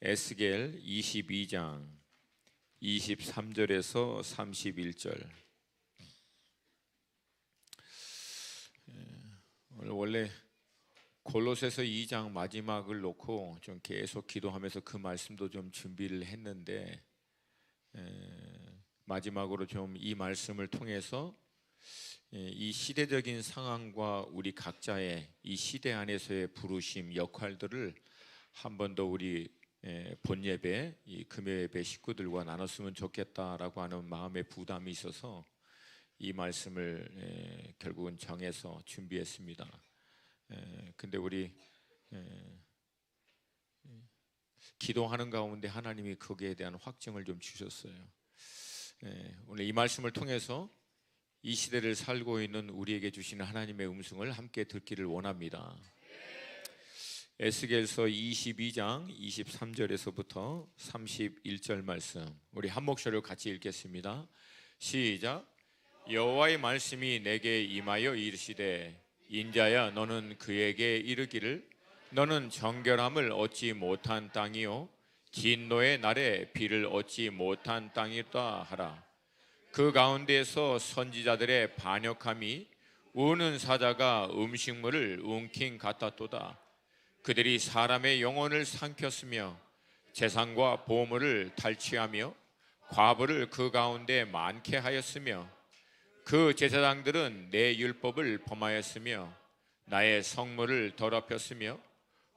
에스겔 22장 23절에서 31절. 원래 골로새서 2장 마지막을 놓고 좀 계속 기도하면서 그 말씀도 좀 준비를 했는데, 마지막으로 좀 이 말씀을 통해서 이 시대적인 상황과 우리 각자의 이 시대 안에서의 부르심, 역할들을 한 번 더 우리 본 예배, 이 금요 예배 식구들과 나눴으면 좋겠다라고 하는 마음의 부담이 있어서 이 말씀을 결국은 정해서 준비했습니다. 근데 우리 기도하는 가운데 하나님이 거기에 대한 확증을 좀 주셨어요. 오늘 이 말씀을 통해서 이 시대를 살고 있는 우리에게 주시는 하나님의 음성을 함께 듣기를 원합니다. 에스겔서 22장 23절에서부터 31절 말씀, 우리 한 목소리로 같이 읽겠습니다. 시작. 여호와의 말씀이 내게 임하여 이르시되, 인자야, 너는 그에게 이르기를, 너는 정결함을 얻지 못한 땅이요 진노의 날에 비를 얻지 못한 땅이다 하라. 그 가운데에서 선지자들의 반역함이 우는 사자가 음식물을 움킨 같았도다. 그들이 사람의 영혼을 삼켰으며 재산과 보물을 탈취하며 과부를 그 가운데 많게 하였으며, 그 제사장들은 내 율법을 범하였으며 나의 성물을 더럽혔으며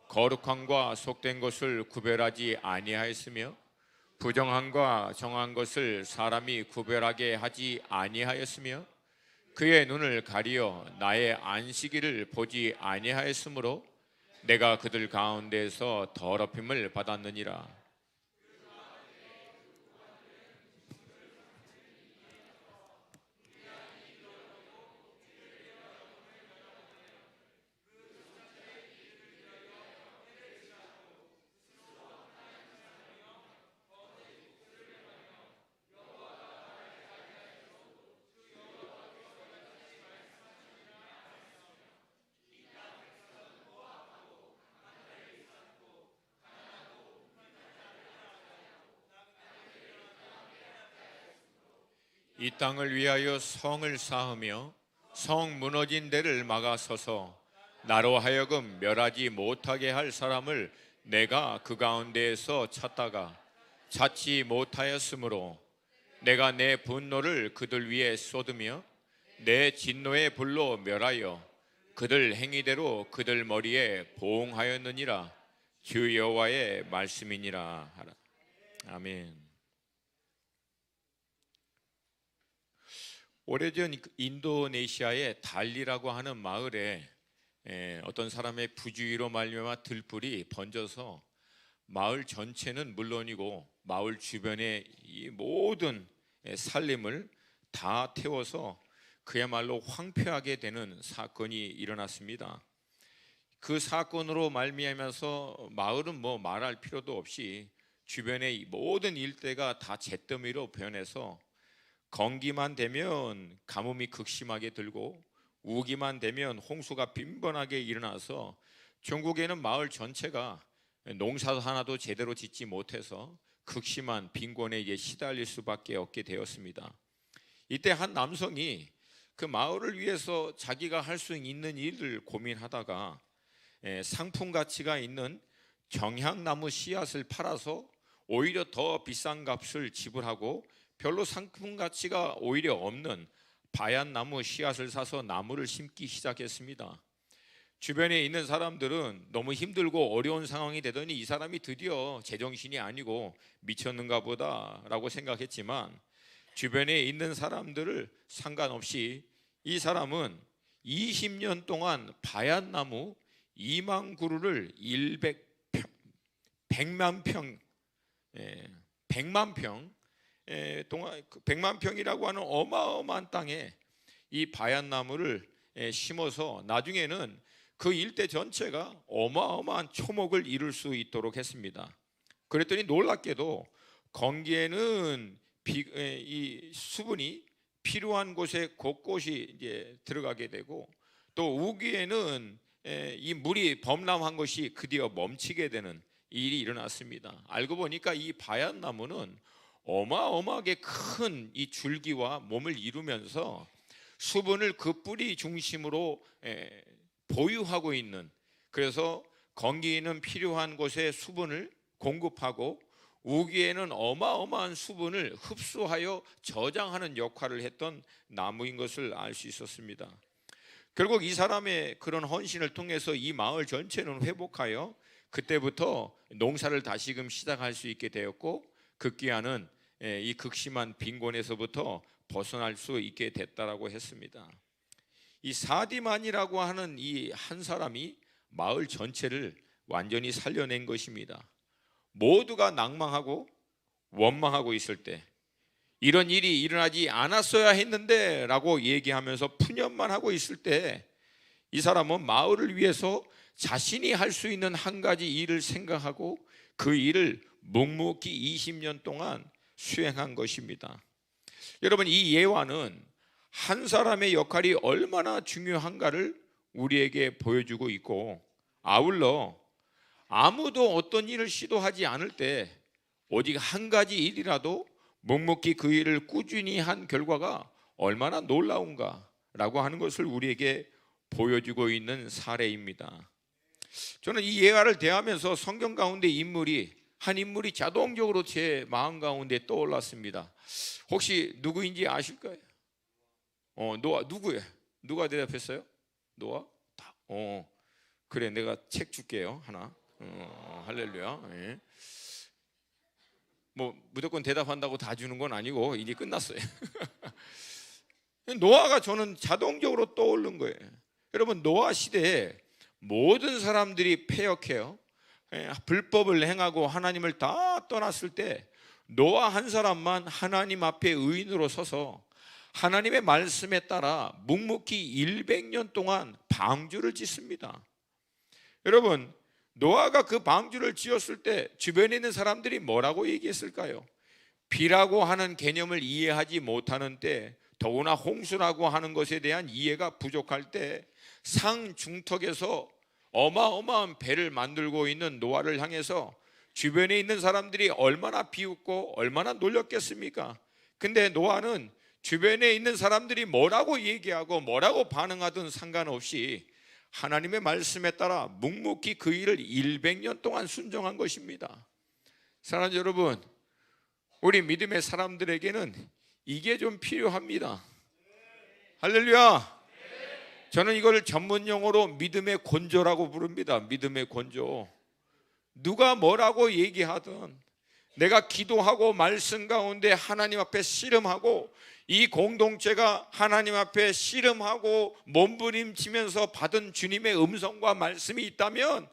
거룩함과 속된 것을 구별하지 아니하였으며 부정함과 정한 것을 사람이 구별하게 하지 아니하였으며 그의 눈을 가리어 나의 안식일을 보지 아니하였으므로 내가 그들 가운데에서 더럽힘을 받았느니라. 이 땅을 위하여 성을 쌓으며 성 무너진 데를 막아서서 나로 하여금 멸하지 못하게 할 사람을 내가 그 가운데에서 찾다가 찾지 못하였으므로 내가 내 분노를 그들 위에 쏟으며 내 진노의 불로 멸하여 그들 행위대로 그들 머리에 보응하였느니라. 주 여호와의 말씀이니라 하라. 아멘. 오래전 인도네시아의 달리라고 하는 마을에 어떤 사람의 부주의로 말미암아 들불이 번져서 마을 전체는 물론이고 마을 주변의 이 모든 산림을 다 태워서 그야말로 황폐하게 되는 사건이 일어났습니다. 그 사건으로 말미암아서 마을은 뭐 말할 필요도 없이 주변의 모든 일대가 다 잿더미로 변해서 건기만 되면 가뭄이 극심하게 들고 우기만 되면 홍수가 빈번하게 일어나서 중국에는 마을 전체가 농사 하나도 제대로 짓지 못해서 극심한 빈곤에 시달릴 수밖에 없게 되었습니다. 이때 한 남성이 그 마을을 위해서 자기가 할 수 있는 일을 고민하다가 상품 가치가 있는 정향나무 씨앗을 팔아서 오히려 더 비싼 값을 지불하고 별로 상품 가치가 오히려 없는 바얀나무 씨앗을 사서 나무를 심기 시작했습니다. 주변에 있는 사람들은 너무 힘들고 어려운 상황이 되더니 이 사람이 드디어 제정신이 아니고 미쳤는가 보다라고 생각했지만, 주변에 있는 사람들을 상관없이 이 사람은 20년 동안 바얀나무 2만 그루를 100만 평 동안 100만 평이라고 하는 어마어마한 땅에 이 바얀나무를 심어서 나중에는 그 일대 전체가 어마어마한 초목을 이룰 수 있도록 했습니다. 그랬더니 놀랍게도 건기에는 이 수분이 필요한 곳에 곳곳이 이제 들어가게 되고, 또 우기에는 이 물이 범람한 것이 드디어 멈추게 되는 일이 일어났습니다. 알고 보니까 이 바야나무는 어마어마하게 큰 이 줄기와 몸을 이루면서 수분을 그 뿌리 중심으로 보유하고 있는, 그래서 건기는 필요한 곳에 수분을 공급하고 우기에는 어마어마한 수분을 흡수하여 저장하는 역할을 했던 나무인 것을 알 수 있었습니다. 결국 이 사람의 그런 헌신을 통해서 이 마을 전체는 회복하여 그때부터 농사를 다시금 시작할 수 있게 되었고, 급기야는 이 극심한 빈곤에서부터 벗어날 수 있게 됐다라고 했습니다. 이 사디만이라고 하는 이 한 사람이 마을 전체를 완전히 살려낸 것입니다. 모두가 낭망하고 원망하고 있을 때, 이런 일이 일어나지 않았어야 했는데 라고 얘기하면서 푸념만 하고 있을 때, 이 사람은 마을을 위해서 자신이 할 수 있는 한 가지 일을 생각하고 그 일을 묵묵히 20년 동안 수행한 것입니다. 여러분, 이 예화는 한 사람의 역할이 얼마나 중요한가를 우리에게 보여주고 있고, 아울러 아무도 어떤 일을 시도하지 않을 때 오직 한 가지 일이라도 묵묵히 그 일을 꾸준히 한 결과가 얼마나 놀라운가라고 하는 것을 우리에게 보여주고 있는 사례입니다. 저는 이 예화를 대하면서 성경 가운데 한 인물이 자동적으로 제 마음 가운데 떠올랐습니다. 혹시 누구인지 아실까요? 노아. 누구예요? 누가 대답했어요? 노아? 그래, 내가 책 줄게요, 하나. 할렐루야. 예. 뭐 무조건 대답한다고 다 주는 건 아니고 일이 끝났어요. 노아가 저는 자동적으로 떠오른 거예요. 여러분, 노아 시대에 모든 사람들이 패역해요. 불법을 행하고 하나님을 다 떠났을 때 노아 한 사람만 하나님 앞에 의인으로 서서 하나님의 말씀에 따라 묵묵히 100년 동안 방주를 짓습니다. 여러분, 노아가 그 방주를 지었을 때 주변에 있는 사람들이 뭐라고 얘기했을까요? 비라고 하는 개념을 이해하지 못하는 때, 더구나 홍수라고 하는 것에 대한 이해가 부족할 때 상중턱에서 어마어마한 배를 만들고 있는 노아를 향해서 주변에 있는 사람들이 얼마나 비웃고 얼마나 놀렸겠습니까? 근데 노아는 주변에 있는 사람들이 뭐라고 얘기하고 뭐라고 반응하든 상관없이 하나님의 말씀에 따라 묵묵히 그 일을 100년 동안 순종한 것입니다. 사랑하는 여러분, 우리 믿음의 사람들에게는 이게 좀 필요합니다. 할렐루야. 저는 이걸 전문 용어로 믿음의 곤조라고 부릅니다. 믿음의 곤조. 누가 뭐라고 얘기하든 내가 기도하고 말씀 가운데 하나님 앞에 씨름하고 이 공동체가 하나님 앞에 씨름하고 몸부림치면서 받은 주님의 음성과 말씀이 있다면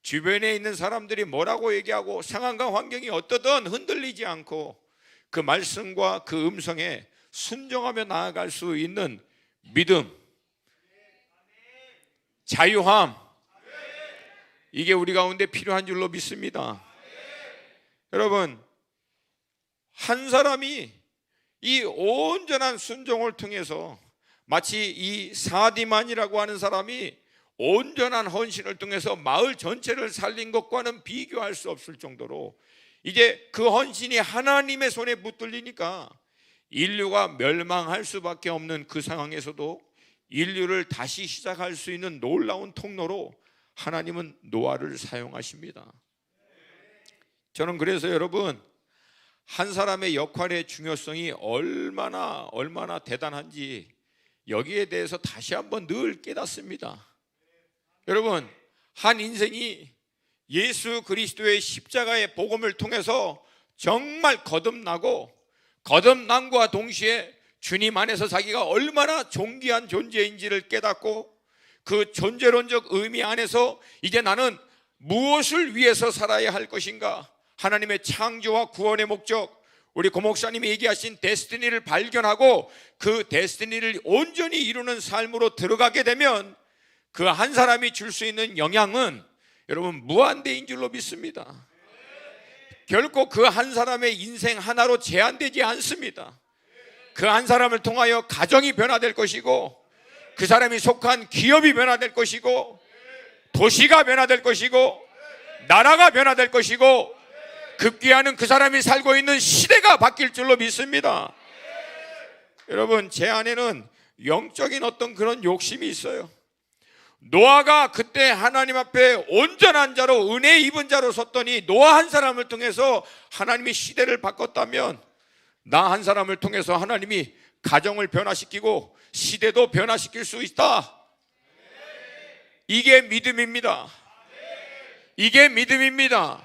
주변에 있는 사람들이 뭐라고 얘기하고 상황과 환경이 어떠든 흔들리지 않고 그 말씀과 그 음성에 순종하며 나아갈 수 있는 믿음, 자유함, 이게 우리 가운데 필요한 줄로 믿습니다. 여러분, 한 사람이 이 온전한 순종을 통해서 마치 이 사디만이라고 하는 사람이 온전한 헌신을 통해서 마을 전체를 살린 것과는 비교할 수 없을 정도로 이제 그 헌신이 하나님의 손에 붙들리니까 인류가 멸망할 수밖에 없는 그 상황에서도 인류를 다시 시작할 수 있는 놀라운 통로로 하나님은 노아를 사용하십니다. 저는 그래서 여러분, 한 사람의 역할의 중요성이 얼마나 대단한지 여기에 대해서 다시 한번 늘 깨닫습니다. 여러분, 한 인생이 예수 그리스도의 십자가의 복음을 통해서 정말 거듭남과 동시에 주님 안에서 자기가 얼마나 존귀한 존재인지를 깨닫고 그 존재론적 의미 안에서 이제 나는 무엇을 위해서 살아야 할 것인가, 하나님의 창조와 구원의 목적, 우리 고목사님이 얘기하신 데스티니를 발견하고 그 데스티니를 온전히 이루는 삶으로 들어가게 되면 그 한 사람이 줄 수 있는 영향은 여러분 무한대인 줄로 믿습니다. 결코 그 한 사람의 인생 하나로 제한되지 않습니다. 그 한 사람을 통하여 가정이 변화될 것이고, 그 사람이 속한 기업이 변화될 것이고, 도시가 변화될 것이고, 나라가 변화될 것이고 급기야는 그 사람이 살고 있는 시대가 바뀔 줄로 믿습니다. 여러분, 제 안에는 영적인 어떤 그런 욕심이 있어요. 노아가 그때 하나님 앞에 온전한 자로 은혜 입은 자로 섰더니 노아 한 사람을 통해서 하나님이 시대를 바꿨다면 나 한 사람을 통해서 하나님이 가정을 변화시키고 시대도 변화시킬 수 있다. 이게 믿음입니다. 이게 믿음입니다.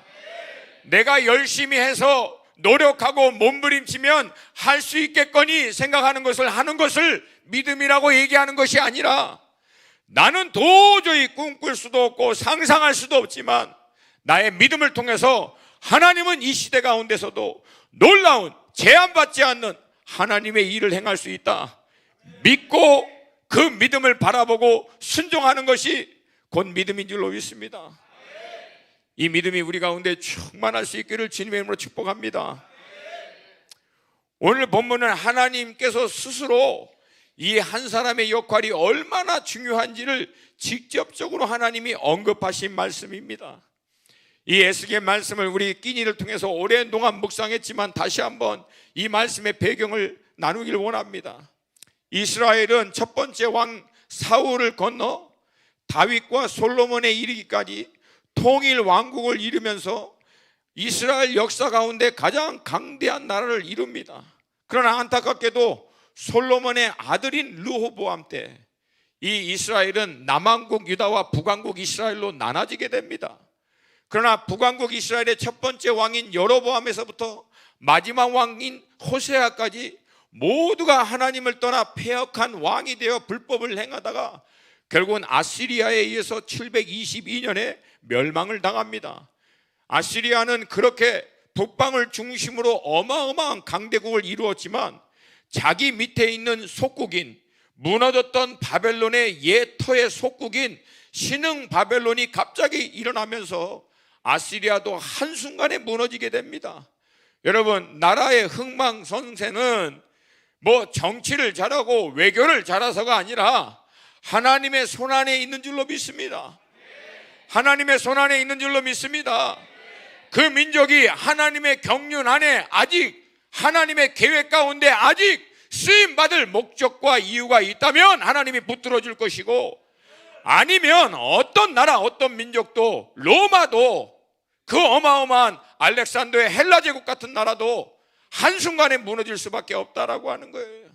내가 열심히 해서 노력하고 몸부림치면 할 수 있겠거니 생각하는 것을 하는 것을 믿음이라고 얘기하는 것이 아니라 나는 도저히 꿈꿀 수도 없고 상상할 수도 없지만 나의 믿음을 통해서 하나님은 이 시대 가운데서도 놀라운 제한받지 않는 하나님의 일을 행할 수 있다. 믿고 그 믿음을 바라보고 순종하는 것이 곧 믿음인 줄로 믿습니다. 이 믿음이 우리 가운데 충만할 수 있기를 주님의 이름으로 축복합니다. 오늘 본문은 하나님께서 스스로 이 한 사람의 역할이 얼마나 중요한지를 직접적으로 하나님이 언급하신 말씀입니다. 이 에스겔 말씀을 우리 끼니를 통해서 오랜 동안 묵상했지만 다시 한번 이 말씀의 배경을 나누길 원합니다. 이스라엘은 첫 번째 왕 사울을 건너 다윗과 솔로몬에 이르기까지 통일 왕국을 이루면서 이스라엘 역사 가운데 가장 강대한 나라를 이룹니다. 그러나 안타깝게도 솔로몬의 아들인 르호보암 때 이 이스라엘은 남왕국 유다와 북왕국 이스라엘로 나눠지게 됩니다. 그러나 북왕국 이스라엘의 첫 번째 왕인 여로보암에서부터 마지막 왕인 호세아까지 모두가 하나님을 떠나 패역한 왕이 되어 불법을 행하다가 결국은 아시리아에 의해서 722년에 멸망을 당합니다. 아시리아는 그렇게 북방을 중심으로 어마어마한 강대국을 이루었지만 자기 밑에 있는 속국인, 무너졌던 바벨론의 옛 터의 속국인 신흥 바벨론이 갑자기 일어나면서 아시리아도 한순간에 무너지게 됩니다. 여러분, 나라의 흥망성쇠는 뭐 정치를 잘하고 외교를 잘해서가 아니라 하나님의 손안에 있는 줄로 믿습니다. 하나님의 손안에 있는 줄로 믿습니다. 그 민족이 하나님의 경륜 안에 아직 하나님의 계획 가운데 아직 쓰임받을 목적과 이유가 있다면 하나님이 붙들어 줄 것이고, 아니면 어떤 나라 어떤 민족도, 로마도 그 어마어마한 알렉산더의 헬라 제국 같은 나라도 한순간에 무너질 수밖에 없다라고 하는 거예요.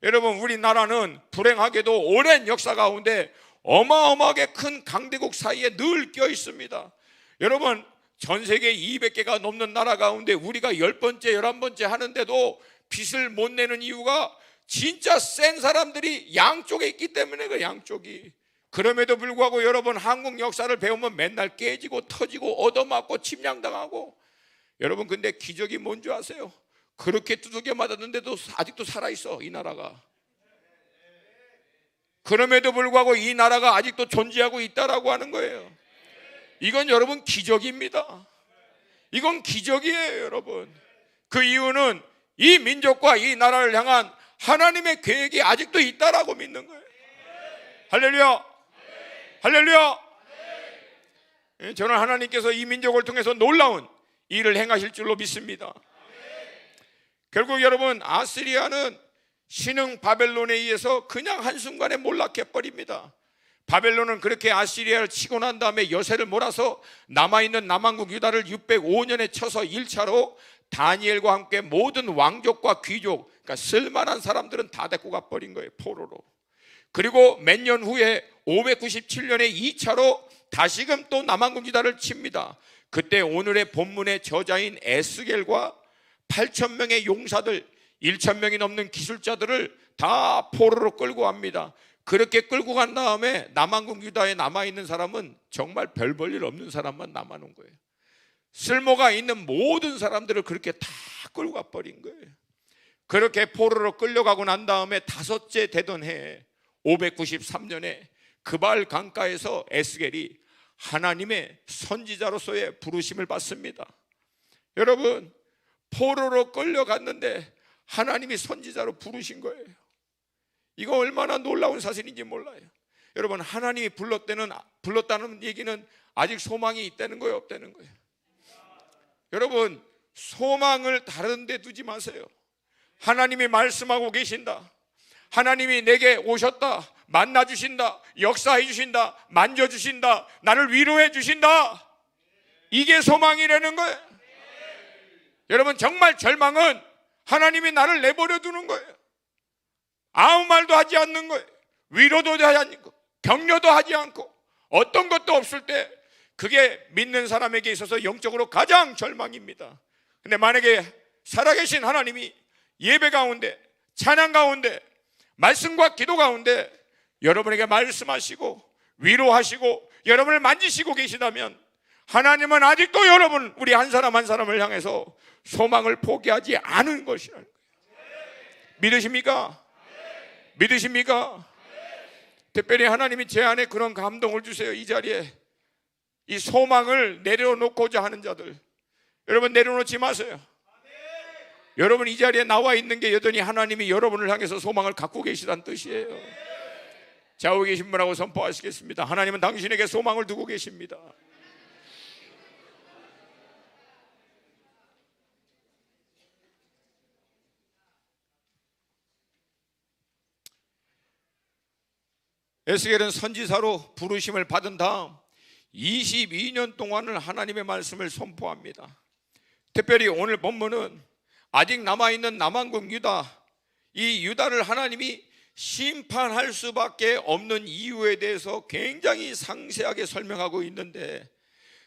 여러분, 우리나라는 불행하게도 오랜 역사 가운데 어마어마하게 큰 강대국 사이에 늘 껴 있습니다. 여러분, 전 세계 200개가 넘는 나라 가운데 우리가 10번째, 11번째 하는데도 빚을 못 내는 이유가 진짜 센 사람들이 양쪽에 있기 때문에 그 양쪽이. 그럼에도 불구하고 여러분, 한국 역사를 배우면 맨날 깨지고 터지고 얻어맞고 침략당하고. 여러분, 근데 기적이 뭔지 아세요? 그렇게 두들겨 맞았는데도 아직도 살아있어, 이 나라가. 그럼에도 불구하고 이 나라가 아직도 존재하고 있다라고 하는 거예요. 이건 여러분 기적입니다. 이건 기적이에요, 여러분. 그 이유는 이 민족과 이 나라를 향한 하나님의 계획이 아직도 있다라고 믿는 거예요. 할렐루야, 할렐루야. 저는 하나님께서 이 민족을 통해서 놀라운 일을 행하실 줄로 믿습니다. 결국 여러분, 아시리아는 신흥 바벨론에 의해서 그냥 한순간에 몰락해버립니다. 바벨론은 그렇게 아시리아를 치고 난 다음에 여세를 몰아서 남아있는 남왕국 유다를 605년에 쳐서 1차로 다니엘과 함께 모든 왕족과 귀족, 그러니까 쓸만한 사람들은 다 데리고 가버린 거예요, 포로로. 그리고 몇 년 후에 597년에 2차로 다시금 또 남왕국 유다를 칩니다. 그때 오늘의 본문의 저자인 에스겔과 8,000명의 용사들, 1,000명이 넘는 기술자들을 다 포로로 끌고 갑니다. 그렇게 끌고 간 다음에 남왕국 유다에 남아있는 사람은 정말 별 볼 일 없는 사람만 남아놓은 거예요. 쓸모가 있는 모든 사람들을 그렇게 다 끌고 가버린 거예요. 그렇게 포로로 끌려가고 난 다음에 다섯째 되던 해에 593년에 그발 강가에서 에스겔이 하나님의 선지자로서의 부르심을 받습니다. 여러분, 포로로 끌려갔는데 하나님이 선지자로 부르신 거예요. 이거 얼마나 놀라운 사실인지 몰라요. 여러분, 하나님이 불렀다는 얘기는 아직 소망이 있다는 거예요, 없다는 거예요? 여러분, 소망을 다른 데 두지 마세요. 하나님이 말씀하고 계신다, 하나님이 내게 오셨다, 만나주신다, 역사해 주신다, 만져주신다, 나를 위로해 주신다, 이게 소망이라는 거예요. 여러분, 정말 절망은 하나님이 나를 내버려 두는 거예요. 아무 말도 하지 않는 거예요. 위로도 하지 않고 격려도 하지 않고 어떤 것도 없을 때, 그게 믿는 사람에게 있어서 영적으로 가장 절망입니다. 근데 만약에 살아계신 하나님이 예배 가운데, 찬양 가운데, 말씀과 기도 가운데 여러분에게 말씀하시고 위로하시고 여러분을 만지시고 계시다면, 하나님은 아직도 여러분, 우리 한 사람 한 사람을 향해서 소망을 포기하지 않은 것이라는 거예요. 믿으십니까? 믿으십니까? 특별히 하나님이 제 안에 그런 감동을 주세요. 이 자리에 이 소망을 내려놓고자 하는 자들, 여러분 내려놓지 마세요. 여러분 이 자리에 나와 있는 게 여전히 하나님이 여러분을 향해서 소망을 갖고 계시다는 뜻이에요. 좌우에 계신 분하고 선포하시겠습니다. 하나님은 당신에게 소망을 두고 계십니다. 에스겔은 선지자로 부르심을 받은 다음 22년 동안을 하나님의 말씀을 선포합니다. 특별히 오늘 본문은 아직 남아있는 남한국 유다, 이 유다를 하나님이 심판할 수밖에 없는 이유에 대해서 굉장히 상세하게 설명하고 있는데,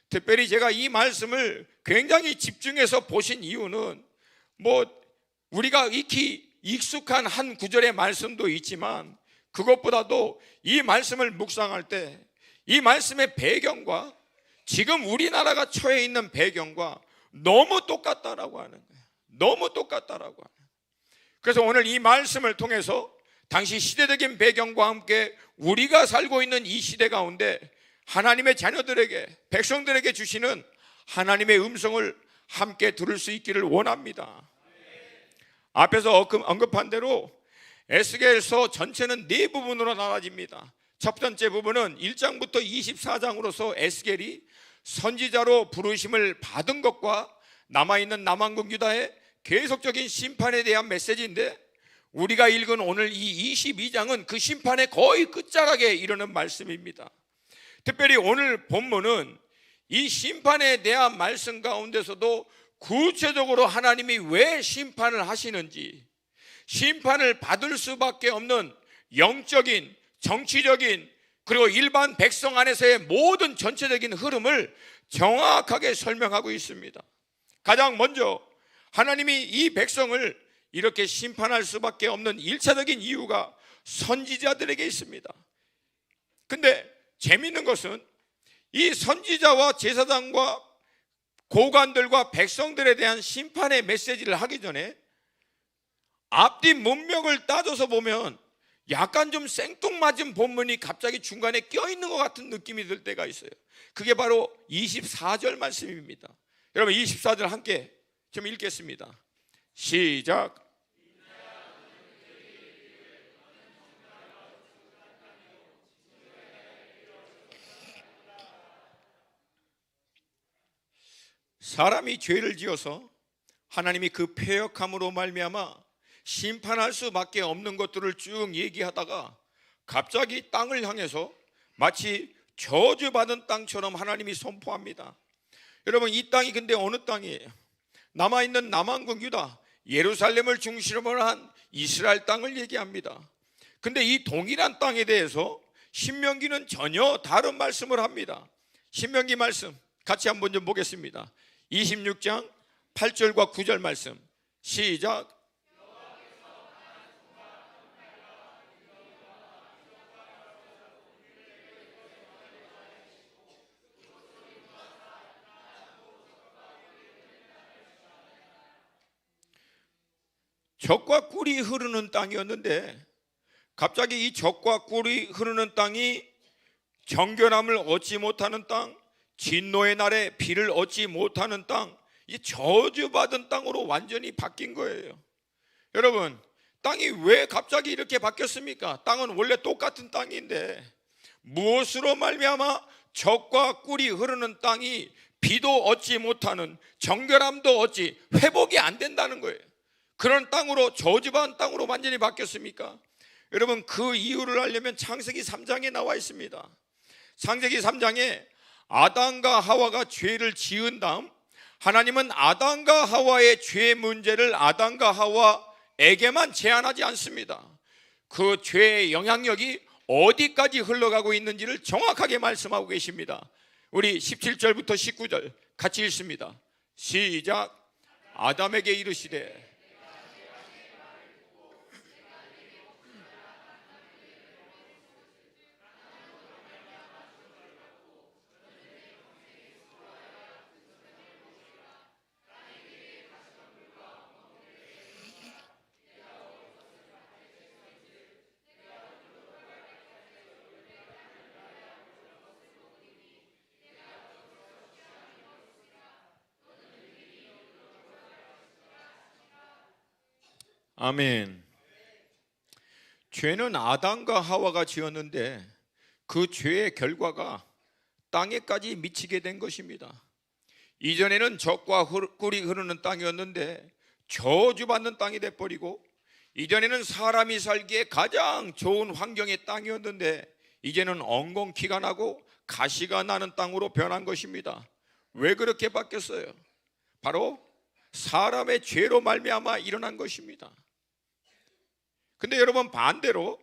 특별히 제가 이 말씀을 굉장히 집중해서 보신 이유는, 우리가 익히 익숙한 한 구절의 말씀도 있지만, 그것보다도 이 말씀을 묵상할 때 이 말씀의 배경과 지금 우리나라가 처해 있는 배경과 너무 똑같다라고 하는 거예요. 너무 똑같다라고 하는 거예요. 그래서 오늘 이 말씀을 통해서 당시 시대적인 배경과 함께 우리가 살고 있는 이 시대 가운데 하나님의 자녀들에게, 백성들에게 주시는 하나님의 음성을 함께 들을 수 있기를 원합니다. 앞에서 언급한 대로 에스겔서 전체는 네 부분으로 나눠집니다. 첫 번째 부분은 1장부터 24장으로서 에스겔이 선지자로 부르심을 받은 것과 남아있는 남한국 유다의 계속적인 심판에 대한 메시지인데, 우리가 읽은 오늘 이 22장은 그 심판의 거의 끝자락에 이르는 말씀입니다. 특별히 오늘 본문은 이 심판에 대한 말씀 가운데서도 구체적으로 하나님이 왜 심판을 하시는지, 심판을 받을 수밖에 없는 영적인, 정치적인, 그리고 일반 백성 안에서의 모든 전체적인 흐름을 정확하게 설명하고 있습니다. 가장 먼저 하나님이 이 백성을 이렇게 심판할 수밖에 없는 1차적인 이유가 선지자들에게 있습니다. 근데 재미있는 것은 이 선지자와 제사장과 고관들과 백성들에 대한 심판의 메시지를 하기 전에 앞뒤 문맥을 따져서 보면 약간 좀 생뚱맞은 본문이 갑자기 중간에 껴있는 것 같은 느낌이 들 때가 있어요. 그게 바로 24절 말씀입니다. 여러분 24절 함께 좀 읽겠습니다. 시작. 사람이 죄를 지어서 하나님이 그 패역함으로 말미암아 심판할 수밖에 없는 것들을 쭉 얘기하다가 갑자기 땅을 향해서 마치 저주받은 땅처럼 하나님이 선포합니다. 여러분 이 땅이 근데 어느 땅이에요? 남아있는 남한국 유다, 예루살렘을 중심으로 한 이스라엘 땅을 얘기합니다. 근데 이 동일한 땅에 대해서 신명기는 전혀 다른 말씀을 합니다. 신명기 말씀 같이 한번 좀 보겠습니다. 26장 8절과 9절 말씀 시작. 젖과 꿀이 흐르는 땅이었는데 갑자기 이 젖과 꿀이 흐르는 땅이 정결함을 얻지 못하는 땅, 진노의 날에 비를 얻지 못하는 땅, 이 저주받은 땅으로 완전히 바뀐 거예요. 여러분 땅이 왜 갑자기 이렇게 바뀌었습니까? 땅은 원래 똑같은 땅인데 무엇으로 말미암아 젖과 꿀이 흐르는 땅이 비도 얻지 못하는, 정결함도 얻지, 회복이 안 된다는 거예요. 그런 땅으로, 저주받은 땅으로 완전히 바뀌었습니까? 여러분, 그 이유를 알려면 창세기 3장에 나와 있습니다. 창세기 3장에 아담과 하와가 죄를 지은 다음 하나님은 아담과 하와의 죄 문제를 아담과 하와에게만 제한하지 않습니다. 그 죄의 영향력이 어디까지 흘러가고 있는지를 정확하게 말씀하고 계십니다. 우리 17절부터 19절 같이 읽습니다. 시작. 아담에게 이르시되 아멘. 죄는 아담과 하와가 지었는데 그 죄의 결과가 땅에까지 미치게 된 것입니다. 이전에는 젖과 꿀이 흐르는 땅이었는데 저주받는 땅이 돼버리고, 이전에는 사람이 살기에 가장 좋은 환경의 땅이었는데 이제는 엉겅퀴가 나고 가시가 나는 땅으로 변한 것입니다. 왜 그렇게 바뀌었어요? 바로 사람의 죄로 말미암아 일어난 것입니다. 근데 여러분, 반대로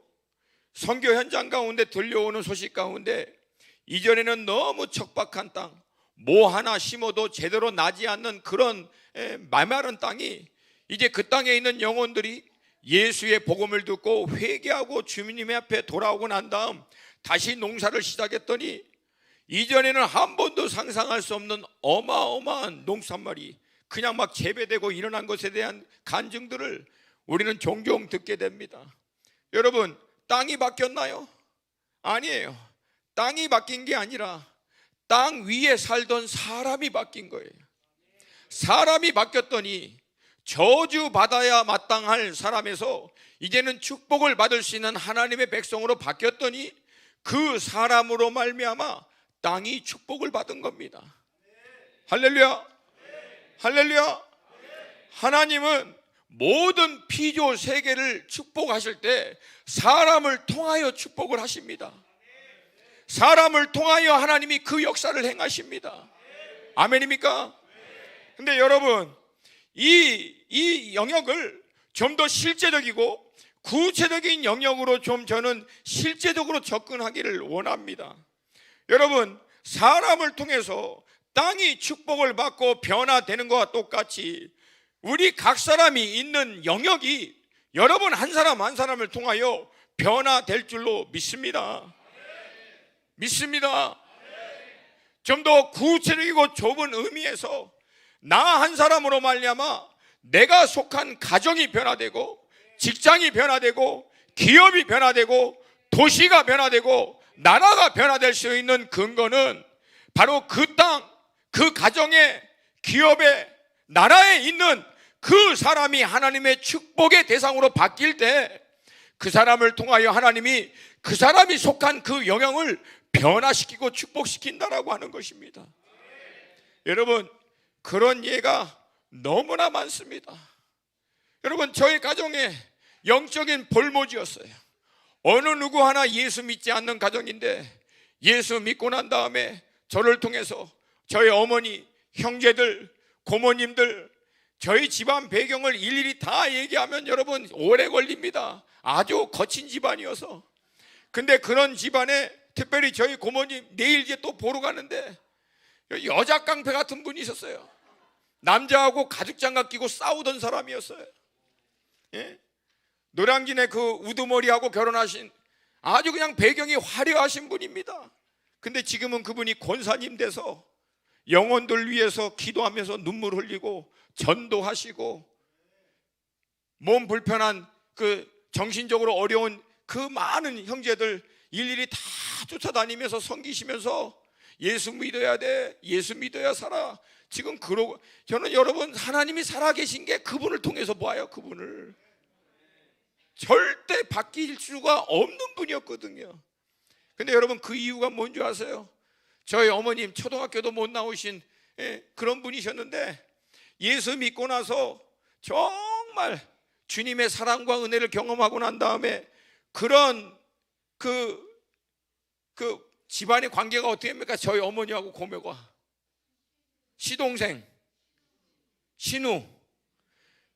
선교 현장 가운데 들려오는 소식 가운데 이전에는 너무 척박한 땅, 뭐 하나 심어도 제대로 나지 않는 그런 메마른 땅이, 이제 그 땅에 있는 영혼들이 예수의 복음을 듣고 회개하고 주님 앞에 돌아오고 난 다음 다시 농사를 시작했더니 이전에는 한 번도 상상할 수 없는 어마어마한 농산물이 그냥 막 재배되고 일어난 것에 대한 간증들을 우리는 종종 듣게 됩니다. 여러분, 땅이 바뀌었나요? 아니에요. 땅이 바뀐 게 아니라 땅 위에 살던 사람이 바뀐 거예요. 사람이 바뀌었더니 저주받아야 마땅할 사람에서 이제는 축복을 받을 수 있는 하나님의 백성으로 바뀌었더니 그 사람으로 말미암아 땅이 축복을 받은 겁니다. 할렐루야, 할렐루야. 하나님은 모든 피조 세계를 축복하실 때 사람을 통하여 축복을 하십니다. 사람을 통하여 하나님이 그 역사를 행하십니다. 아멘입니까? 근데 여러분, 이 영역을 좀 더 실제적이고 구체적인 영역으로 좀 저는 실제적으로 접근하기를 원합니다. 여러분, 사람을 통해서 땅이 축복을 받고 변화되는 것과 똑같이 우리 각 사람이 있는 영역이 여러분 한 사람 한 사람을 통하여 변화될 줄로 믿습니다. 믿습니다. 좀 더 구체적이고 좁은 의미에서 나 한 사람으로 말미암아 내가 속한 가정이 변화되고, 직장이 변화되고, 기업이 변화되고, 도시가 변화되고, 나라가 변화될 수 있는 근거는 바로 그 땅, 그 가정에, 기업에, 나라에 있는 그 사람이 하나님의 축복의 대상으로 바뀔 때 그 사람을 통하여 하나님이 그 사람이 속한 그 영역을 변화시키고 축복시킨다라고 하는 것입니다. 여러분, 그런 예가 너무나 많습니다. 여러분, 저희 가정에 영적인 볼모지였어요. 어느 누구 하나 예수 믿지 않는 가정인데 예수 믿고 난 다음에 저를 통해서 저희 어머니, 형제들, 고모님들, 저희 집안 배경을 일일이 다 얘기하면 여러분 오래 걸립니다. 아주 거친 집안이어서. 근데 그런 집안에 특별히 저희 고모님 내일 이제 또 보러 가는데 여자 깡패 같은 분이 있었어요. 남자하고 가죽장갑 끼고 싸우던 사람이었어요. 예? 노량진에 그 우두머리하고 결혼하신 아주 그냥 배경이 화려하신 분입니다. 근데 지금은 그분이 권사님 돼서 영혼들 위해서 기도하면서 눈물 흘리고 전도하시고, 몸 불편한 그 정신적으로 어려운 그 많은 형제들 일일이 다 쫓아다니면서 섬기시면서 예수 믿어야 돼, 예수 믿어야 살아. 지금 그러고, 저는 여러분 하나님이 살아계신 게 그분을 통해서 봐요. 그분을 절대 바뀔 수가 없는 분이었거든요. 근데 여러분, 그 이유가 뭔지 아세요? 저희 어머님 초등학교도 못 나오신 그런 분이셨는데 예수 믿고 나서 정말 주님의 사랑과 은혜를 경험하고 난 다음에 그런 그 집안의 관계가 어떻게 됩니까? 저희 어머니하고 고매가 시동생, 신우,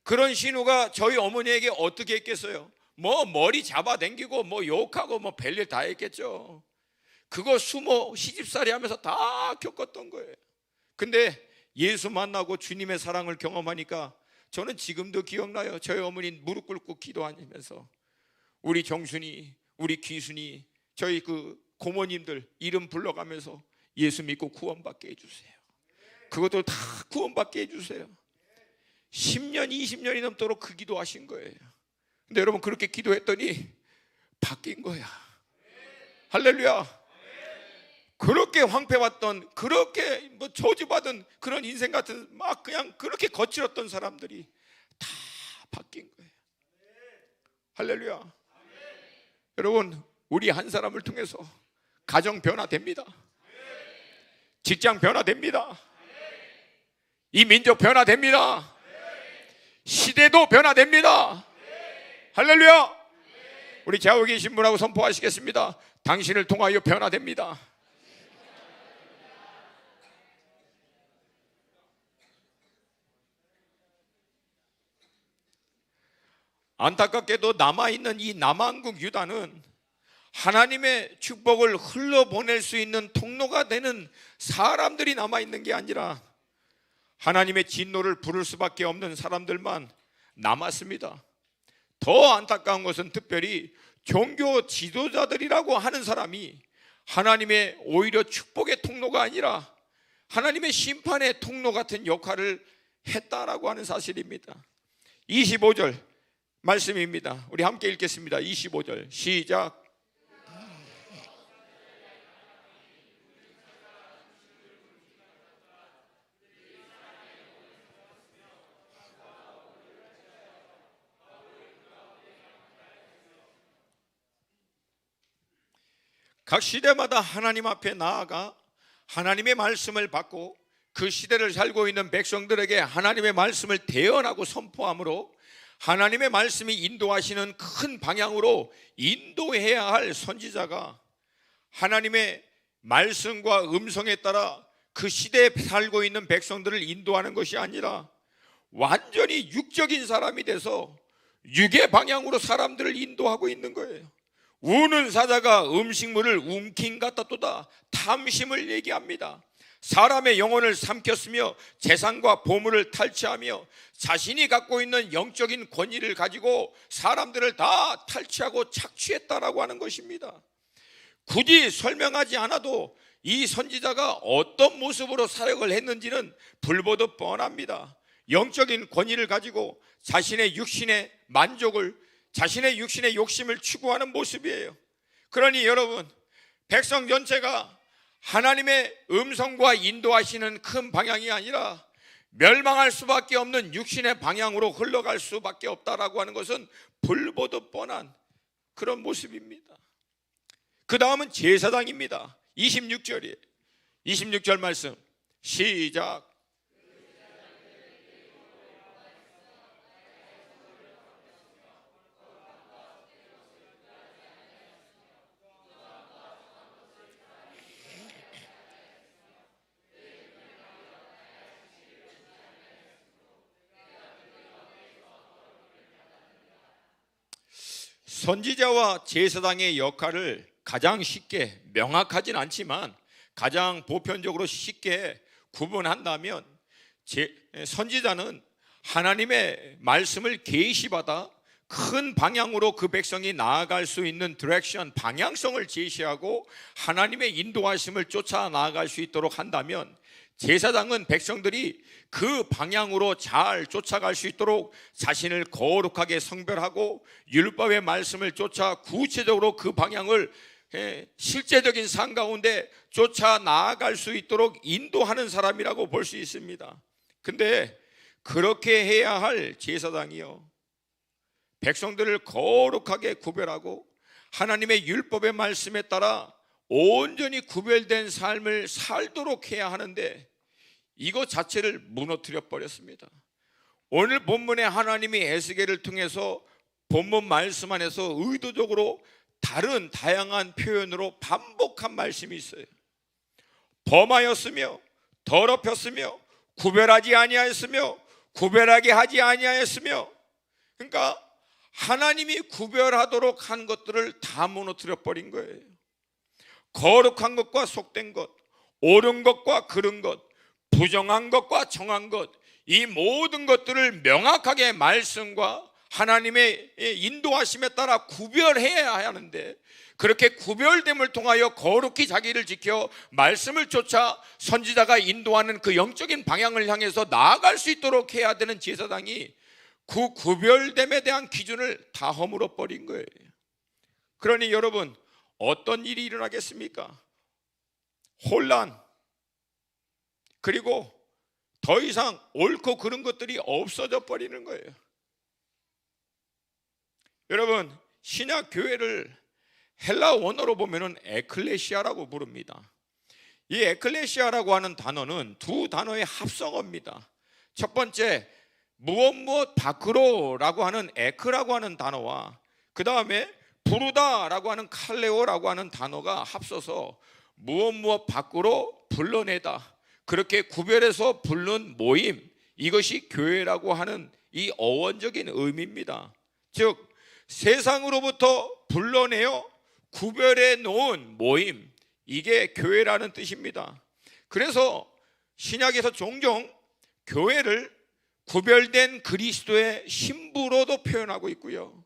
그런 신우가 저희 어머니에게 어떻게 했겠어요? 뭐 머리 잡아당기고 뭐 욕하고 뭐 별일 다 했겠죠. 그거 숨어 시집살이 하면서 다 겪었던 거예요. 근데 예수 만나고 주님의 사랑을 경험하니까 저는 지금도 기억나요. 저희 어머니 무릎 꿇고 기도하면서 우리 정순이, 우리 귀순이, 저희 그 고모님들 이름 불러가면서 예수 믿고 구원받게 해주세요. 그것도 다 구원받게 해주세요. 10년, 20년이 넘도록 그 기도하신 거예요. 근데 여러분 그렇게 기도했더니 바뀐 거야. 할렐루야. 그렇게 황폐했던, 그렇게 뭐 저주받은 그런 인생 같은 막 그냥 그렇게 거칠었던 사람들이 다 바뀐 거예요. 할렐루야. 여러분 우리 한 사람을 통해서 가정 변화됩니다. 직장 변화됩니다. 이 민족 변화됩니다. 시대도 변화됩니다. 할렐루야. 우리 좌우에 계신 분하고 선포하시겠습니다. 당신을 통하여 변화됩니다. 안타깝게도 남아있는 이 남한국 유다는 하나님의 축복을 흘러보낼 수 있는 통로가 되는 사람들이 남아있는 게 아니라 하나님의 진노를 부를 수밖에 없는 사람들만 남았습니다. 더 안타까운 것은 특별히 종교 지도자들이라고 하는 사람이 하나님의 오히려 축복의 통로가 아니라 하나님의 심판의 통로 같은 역할을 했다라고 하는 사실입니다. 25절 말씀입니다. 우리 함께 읽겠습니다. 25절 시작. 각 시대마다 하나님 앞에 나아가 하나님의 말씀을 받고 그 시대를 살고 있는 백성들에게 하나님의 말씀을 대언하고 선포함으로 하나님의 말씀이 인도하시는 큰 방향으로 인도해야 할 선지자가 하나님의 말씀과 음성에 따라 그 시대에 살고 있는 백성들을 인도하는 것이 아니라 완전히 육적인 사람이 돼서 육의 방향으로 사람들을 인도하고 있는 거예요. 우는 사자가 음식물을 움킨 같았도다. 탐심을 얘기합니다. 사람의 영혼을 삼켰으며 재산과 보물을 탈취하며 자신이 갖고 있는 영적인 권위를 가지고 사람들을 다 탈취하고 착취했다라고 하는 것입니다. 굳이 설명하지 않아도 이 선지자가 어떤 모습으로 사역을 했는지는 불보듯 뻔합니다. 영적인 권위를 가지고 자신의 육신의 만족을, 자신의 육신의 욕심을 추구하는 모습이에요. 그러니 여러분, 백성 전체가 하나님의 음성과 인도하시는 큰 방향이 아니라 멸망할 수밖에 없는 육신의 방향으로 흘러갈 수밖에 없다라고 하는 것은 불보듯 뻔한 그런 모습입니다. 그 다음은 제사장입니다. 26절이에요. 26절 말씀 시작. 선지자와 제사장의 역할을 가장 쉽게, 명확하진 않지만 가장 보편적으로 쉽게 구분한다면 선지자는 하나님의 말씀을 계시받아 큰 방향으로 그 백성이 나아갈 수 있는 디렉션, 방향성을 제시하고 하나님의 인도하심을 쫓아 나아갈 수 있도록 한다면, 제사장은 백성들이 그 방향으로 잘 쫓아갈 수 있도록 자신을 거룩하게 성별하고 율법의 말씀을 쫓아 구체적으로 그 방향을 실제적인 삶 가운데 쫓아 나아갈 수 있도록 인도하는 사람이라고 볼 수 있습니다. 근데 그렇게 해야 할 제사장이요, 백성들을 거룩하게 구별하고 하나님의 율법의 말씀에 따라 온전히 구별된 삶을 살도록 해야 하는데 이것 자체를 무너뜨려 버렸습니다. 오늘 본문에 하나님이 에스겔을 통해서 본문 말씀 안에서 의도적으로 다른 다양한 표현으로 반복한 말씀이 있어요. 범하였으며 더럽혔으며 구별하지 아니하였으며 구별하게 하지 아니하였으며, 그러니까 하나님이 구별하도록 한 것들을 다 무너뜨려 버린 거예요. 거룩한 것과 속된 것, 옳은 것과 그른 것, 부정한 것과 정한 것, 이 모든 것들을 명확하게 말씀과 하나님의 인도하심에 따라 구별해야 하는데, 그렇게 구별됨을 통하여 거룩히 자기를 지켜 말씀을 쫓아 선지자가 인도하는 그 영적인 방향을 향해서 나아갈 수 있도록 해야 되는 제사장이 그 구별됨에 대한 기준을 다 허물어 버린 거예요. 그러니 여러분, 어떤 일이 일어나겠습니까? 혼란, 그리고 더 이상 옳고 그른 것들이 없어져 버리는 거예요. 여러분, 신약 교회를 헬라 원어로 보면은 에클레시아라고 부릅니다. 이 에클레시아라고 하는 단어는 두 단어의 합성어입니다. 첫 번째, 무엇 밖으로라고 하는 에크라고 하는 단어와 그 다음에 부르다라고 하는 칼레오라고 하는 단어가 합쳐서 무엇 밖으로 불러내다, 그렇게 구별해서 부른 모임, 이것이 교회라고 하는 이 어원적인 의미입니다. 즉 세상으로부터 불러내어 구별해 놓은 모임, 이게 교회라는 뜻입니다. 그래서 신약에서 종종 교회를 구별된 그리스도의 신부로도 표현하고 있고요,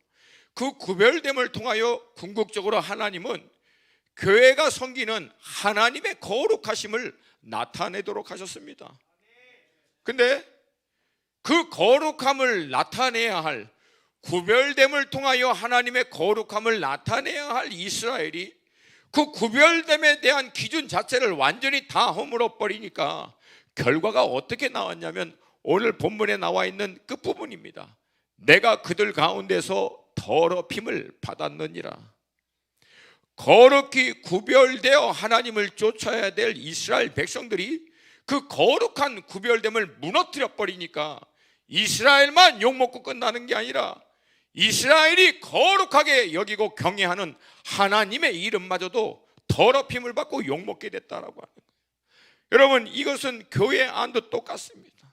그 구별됨을 통하여 궁극적으로 하나님은 교회가 섬기는 하나님의 거룩하심을 나타내도록 하셨습니다. 근데 그 거룩함을 나타내야 할, 구별됨을 통하여 하나님의 거룩함을 나타내야 할 이스라엘이 그 구별됨에 대한 기준 자체를 완전히 다 허물어 버리니까 결과가 어떻게 나왔냐면 오늘 본문에 나와 있는 끝부분입니다. 내가 그들 가운데서 더럽힘을 받았느니라. 거룩히 구별되어 하나님을 쫓아야 될 이스라엘 백성들이 그 거룩한 구별됨을 무너뜨려 버리니까 이스라엘만 욕먹고 끝나는 게 아니라 이스라엘이 거룩하게 여기고 경외하는 하나님의 이름마저도 더럽힘을 받고 욕먹게 됐다라고 하는 거예요. 여러분, 이것은 교회 안도 똑같습니다.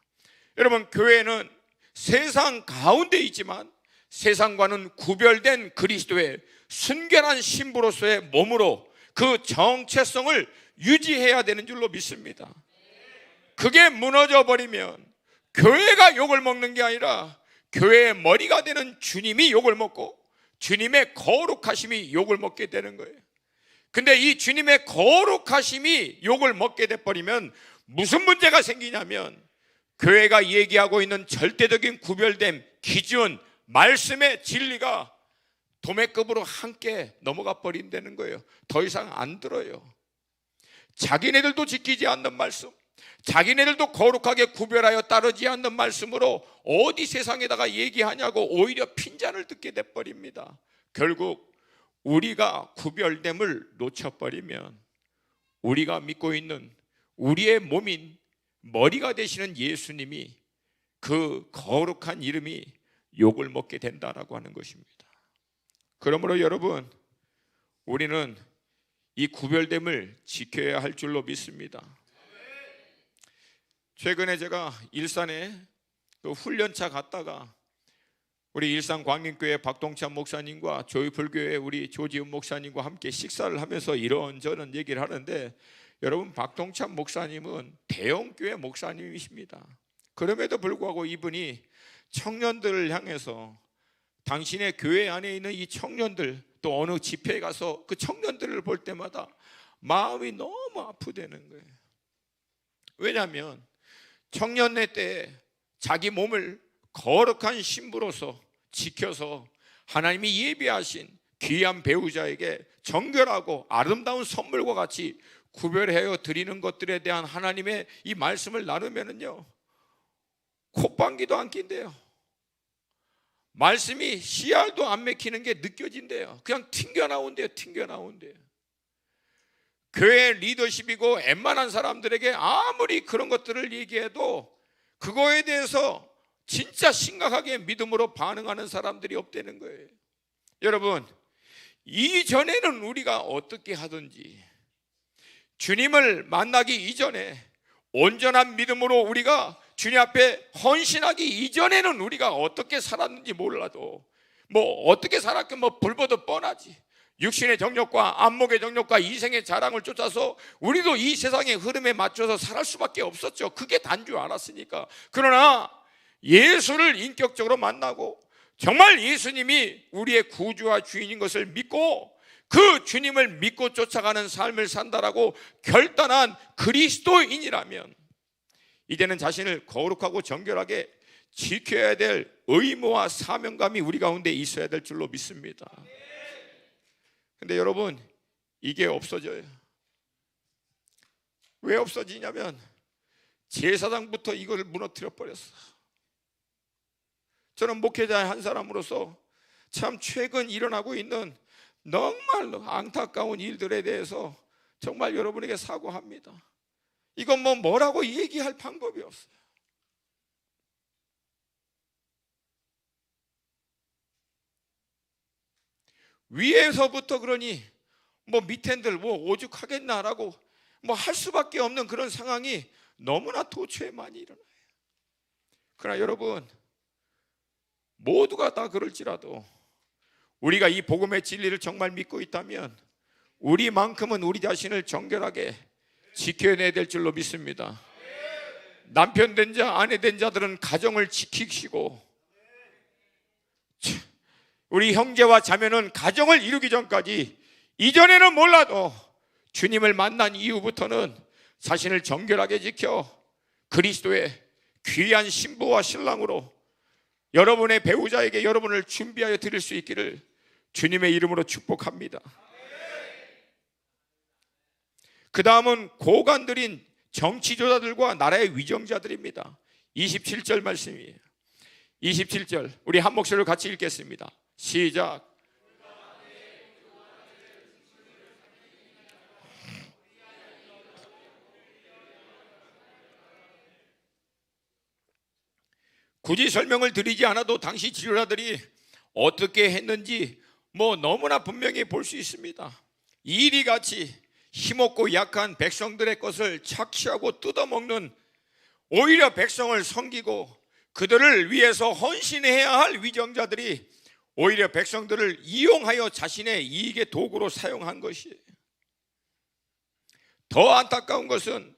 여러분, 교회는 세상 가운데 있지만 세상과는 구별된 그리스도의 순결한 신부로서의 몸으로 그 정체성을 유지해야 되는 줄로 믿습니다. 그게 무너져 버리면 교회가 욕을 먹는 게 아니라 교회의 머리가 되는 주님이 욕을 먹고 주님의 거룩하심이 욕을 먹게 되는 거예요. 근데 이 주님의 거룩하심이 욕을 먹게 돼버리면 무슨 문제가 생기냐면 교회가 얘기하고 있는 절대적인 구별됨, 기준, 말씀의 진리가 도매급으로 함께 넘어가 버린다는 거예요. 더 이상 안 들어요. 자기네들도 지키지 않는 말씀, 자기네들도 거룩하게 구별하여 따르지 않는 말씀으로 어디 세상에다가 얘기하냐고 오히려 핀잔을 듣게 돼버립니다. 결국 우리가 구별됨을 놓쳐버리면 우리가 믿고 있는 우리의 몸인 머리가 되시는 예수님이, 그 거룩한 이름이 욕을 먹게 된다라고 하는 것입니다. 그러므로 여러분, 우리는 이 구별됨을 지켜야 할 줄로 믿습니다. 최근에 제가 일산에 그 훈련차 갔다가 우리 일산 광림교회 박동찬 목사님과 조이풀교회 우리 조지훈 목사님과 함께 식사를 하면서 이런저런 얘기를 하는데, 여러분, 박동찬 목사님은 대형교회 목사님이십니다. 그럼에도 불구하고 이분이 청년들을 향해서 당신의 교회 안에 있는 이 청년들, 또 어느 집회에 가서 그 청년들을 볼 때마다 마음이 너무 아프다는 거예요. 왜냐하면 청년네 때 자기 몸을 거룩한 신부로서 지켜서 하나님이 예비하신 귀한 배우자에게 정결하고 아름다운 선물과 같이 구별하여 드리는 것들에 대한 하나님의 이 말씀을 나누면은요, 콧방귀도 안 낀대요. 말씀이 씨알도 안 맥히는 게 느껴진대요. 그냥 튕겨나온대요. 교회 리더십이고 웬만한 사람들에게 아무리 그런 것들을 얘기해도 그거에 대해서 진짜 심각하게 믿음으로 반응하는 사람들이 없다는 거예요. 여러분, 이전에는 우리가 어떻게 하든지 주님을 만나기 이전에 온전한 믿음으로 우리가 주님 앞에 헌신하기 이전에는 우리가 어떻게 살았는지 몰라도 어떻게 살았건 불보듯 뻔하지. 육신의 정욕과 안목의 정욕과 이생의 자랑을 쫓아서 우리도 이 세상의 흐름에 맞춰서 살할 수밖에 없었죠. 그게 단 줄 알았으니까. 그러나 예수를 인격적으로 만나고 정말 예수님이 우리의 구주와 주인인 것을 믿고 그 주님을 믿고 쫓아가는 삶을 산다라고 결단한 그리스도인이라면 이제는 자신을 거룩하고 정결하게 지켜야 될 의무와 사명감이 우리 가운데 있어야 될 줄로 믿습니다. 근데 여러분, 이게 없어져요. 왜 없어지냐면 제사장부터 이걸 무너뜨려 버렸어. 저는 목회자 한 사람으로서 참 최근 일어나고 있는 정말로 안타까운 일들에 대해서 정말 여러분에게 사과합니다. 이건 뭐라고 얘기할 방법이 없어요. 위에서부터 그러니 밑엔들 오죽하겠나라고 할 수밖에 없는 그런 상황이 너무나 도처에 많이 일어나요. 그러나 여러분, 모두가 다 그럴지라도 우리가 이 복음의 진리를 정말 믿고 있다면 우리만큼은 우리 자신을 정결하게 지켜내야 될 줄로 믿습니다. 남편 된 자, 아내 된 자들은 가정을 지키시고, 우리 형제와 자매는 가정을 이루기 전까지, 이전에는 몰라도 주님을 만난 이후부터는 자신을 정결하게 지켜 그리스도의 귀한 신부와 신랑으로 여러분의 배우자에게 여러분을 준비하여 드릴 수 있기를 주님의 이름으로 축복합니다. 그 다음은 고관들인 정치조사들과 나라의 위정자들입니다. 27절 말씀이에요. 27절 우리 한 목소리로 같이 읽겠습니다. 시작. 굳이 설명을 드리지 않아도 당시 지도자들이 어떻게 했는지 너무나 분명히 볼 수 있습니다. 이리같이 힘없고 약한 백성들의 것을 착취하고 뜯어먹는, 오히려 백성을 섬기고 그들을 위해서 헌신해야 할 위정자들이 오히려 백성들을 이용하여 자신의 이익의 도구로 사용한 것이에요. 더 안타까운 것은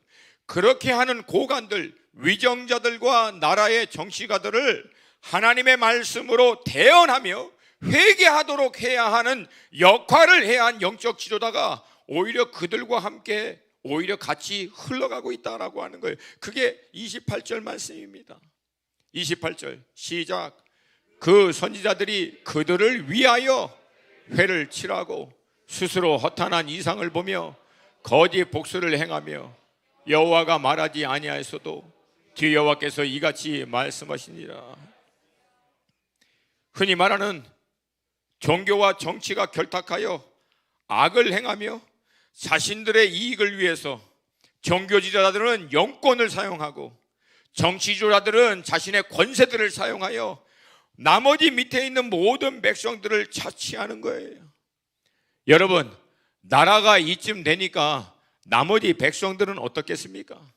그렇게 하는 고관들, 위정자들과 나라의 정치가들을 하나님의 말씀으로 대언하며 회개하도록 해야 하는 역할을 해야 한 영적 지도자가 오히려 그들과 함께 오히려 같이 흘러가고 있다라고 하는 거예요. 그게 28절 말씀입니다. 28절 시작. 그 선지자들이 그들을 위하여 회를 칠하고 스스로 허탄한 이상을 보며 거짓 복수를 행하며 여호와가 말하지 아니하였어도 주 여호와께서 이같이 말씀하시니라. 흔히 말하는 종교와 정치가 결탁하여 악을 행하며 자신들의 이익을 위해서 종교 지도자들은 영권을 사용하고 정치 지도자들은 자신의 권세들을 사용하여 나머지 밑에 있는 모든 백성들을 차치하는 거예요. 여러분, 나라가 이쯤 되니까 나머지 백성들은 어떻겠습니까?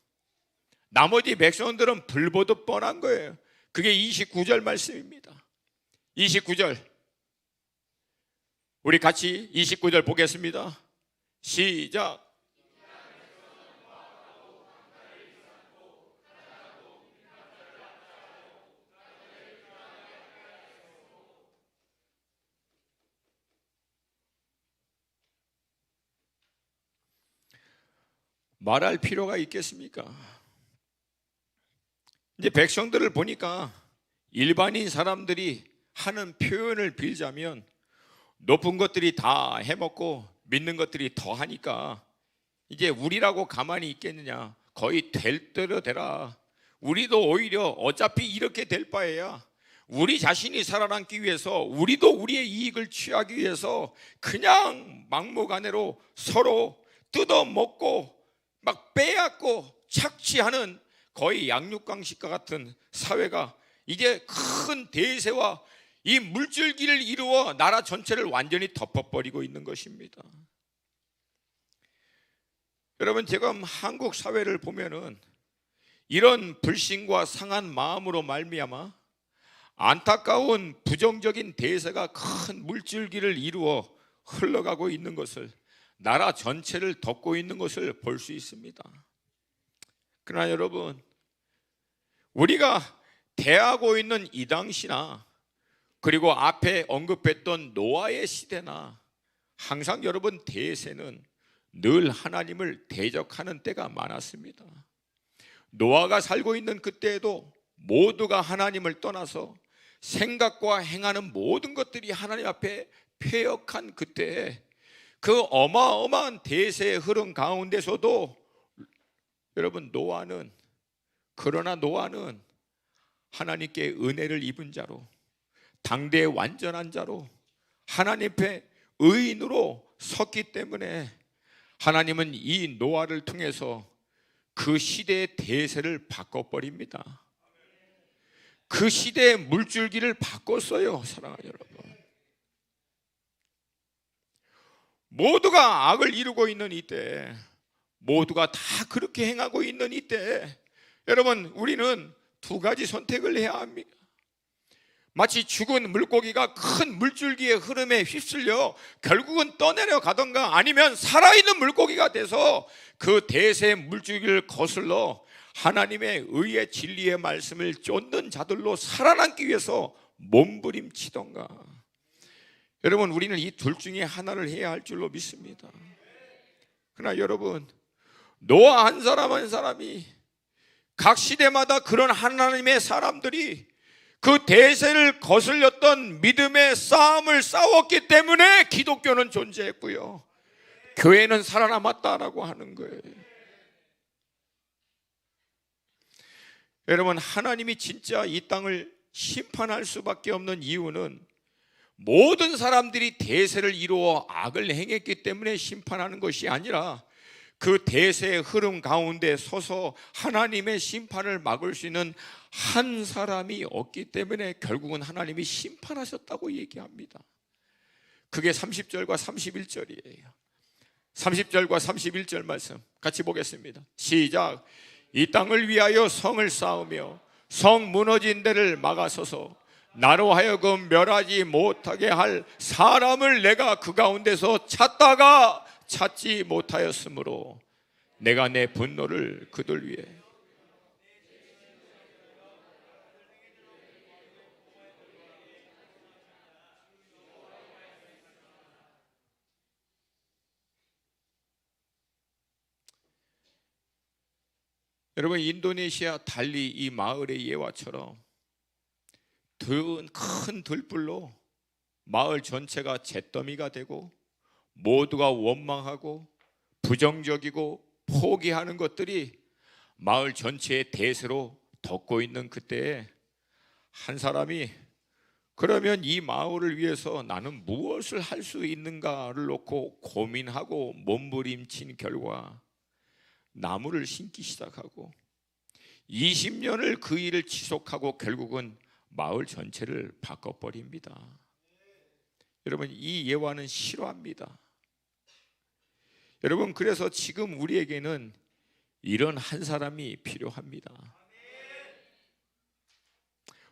나머지 백성들은 불보듯 뻔한 거예요. 그게 29절 말씀입니다. 29절 우리 같이 29절 보겠습니다. 시작. 말할 필요가 있겠습니까? 이제 백성들을 보니까 일반인 사람들이 하는 표현을 빌자면 높은 것들이 다 해먹고 믿는 것들이 더 하니까 이제 우리라고 가만히 있겠느냐, 거의 될 대로 되라. 우리도 오히려 어차피 이렇게 될 바에야 우리 자신이 살아남기 위해서, 우리도 우리의 이익을 취하기 위해서 그냥 막무가내로 서로 뜯어먹고 막 빼앗고 착취하는 거의 양육강식과 같은 사회가 이제 큰 대세와 이 물줄기를 이루어 나라 전체를 완전히 덮어버리고 있는 것입니다. 여러분, 지금 한국 사회를 보면은 이런 불신과 상한 마음으로 말미암아 안타까운 부정적인 대세가 큰 물줄기를 이루어 흘러가고 있는 것을, 나라 전체를 덮고 있는 것을 볼 수 있습니다. 그러나 여러분, 우리가 대하고 있는 이 당시나 그리고 앞에 언급했던 노아의 시대나 항상 여러분 대세는 늘 하나님을 대적하는 때가 많았습니다. 노아가 살고 있는 그때에도 모두가 하나님을 떠나서 생각과 행하는 모든 것들이 하나님 앞에 패역한 그때에 그 어마어마한 대세의 흐름 가운데서도 여러분, 그러나 노아는 하나님께 은혜를 입은 자로, 당대의 완전한 자로, 하나님 앞에 의인으로 섰기 때문에 하나님은 이 노아를 통해서 그 시대의 대세를 바꿔버립니다. 그 시대의 물줄기를 바꿨어요. 사랑하는 여러분, 모두가 악을 이루고 있는 이때, 모두가 다 그렇게 행하고 있는 이때, 여러분, 우리는 두 가지 선택을 해야 합니다. 마치 죽은 물고기가 큰 물줄기의 흐름에 휩쓸려 결국은 떠내려 가던가, 아니면 살아있는 물고기가 돼서 그 대세의 물줄기를 거슬러 하나님의 의의 진리의 말씀을 쫓는 자들로 살아남기 위해서 몸부림치던가. 여러분, 우리는 이 둘 중에 하나를 해야 할 줄로 믿습니다. 그러나 여러분, 노아 한 사람 한 사람이 각 시대마다 그런 하나님의 사람들이 그 대세를 거슬렸던 믿음의 싸움을 싸웠기 때문에 기독교는 존재했고요, 교회는 살아남았다라고 하는 거예요. 여러분, 하나님이 진짜 이 땅을 심판할 수밖에 없는 이유는 모든 사람들이 대세를 이루어 악을 행했기 때문에 심판하는 것이 아니라 그 대세의 흐름 가운데 서서 하나님의 심판을 막을 수 있는 한 사람이 없기 때문에 결국은 하나님이 심판하셨다고 얘기합니다. 그게 30절과 31절이에요. 30절과 31절 말씀 같이 보겠습니다. 시작. 이 땅을 위하여 성을 쌓으며 성 무너진 데를 막아서서 나로 하여금 멸하지 못하게 할 사람을 내가 그 가운데서 찾다가 찾지 못하였으므로 내가 내 분노를 그들 위해 여러분, 인도네시아 달리 이 마을의 예화처럼 큰 들불로 마을 전체가 잿더미가 되고 모두가 원망하고 부정적이고 포기하는 것들이 마을 전체의 대세로 덮고 있는 그때에 한 사람이 그러면 이 마을을 위해서 나는 무엇을 할 수 있는가를 놓고 고민하고 몸부림친 결과 나무를 심기 시작하고 20년을 그 일을 지속하고 결국은 마을 전체를 바꿔버립니다. 여러분, 이 예화는 실화입니다. 여러분, 그래서 지금 우리에게는 이런 한 사람이 필요합니다.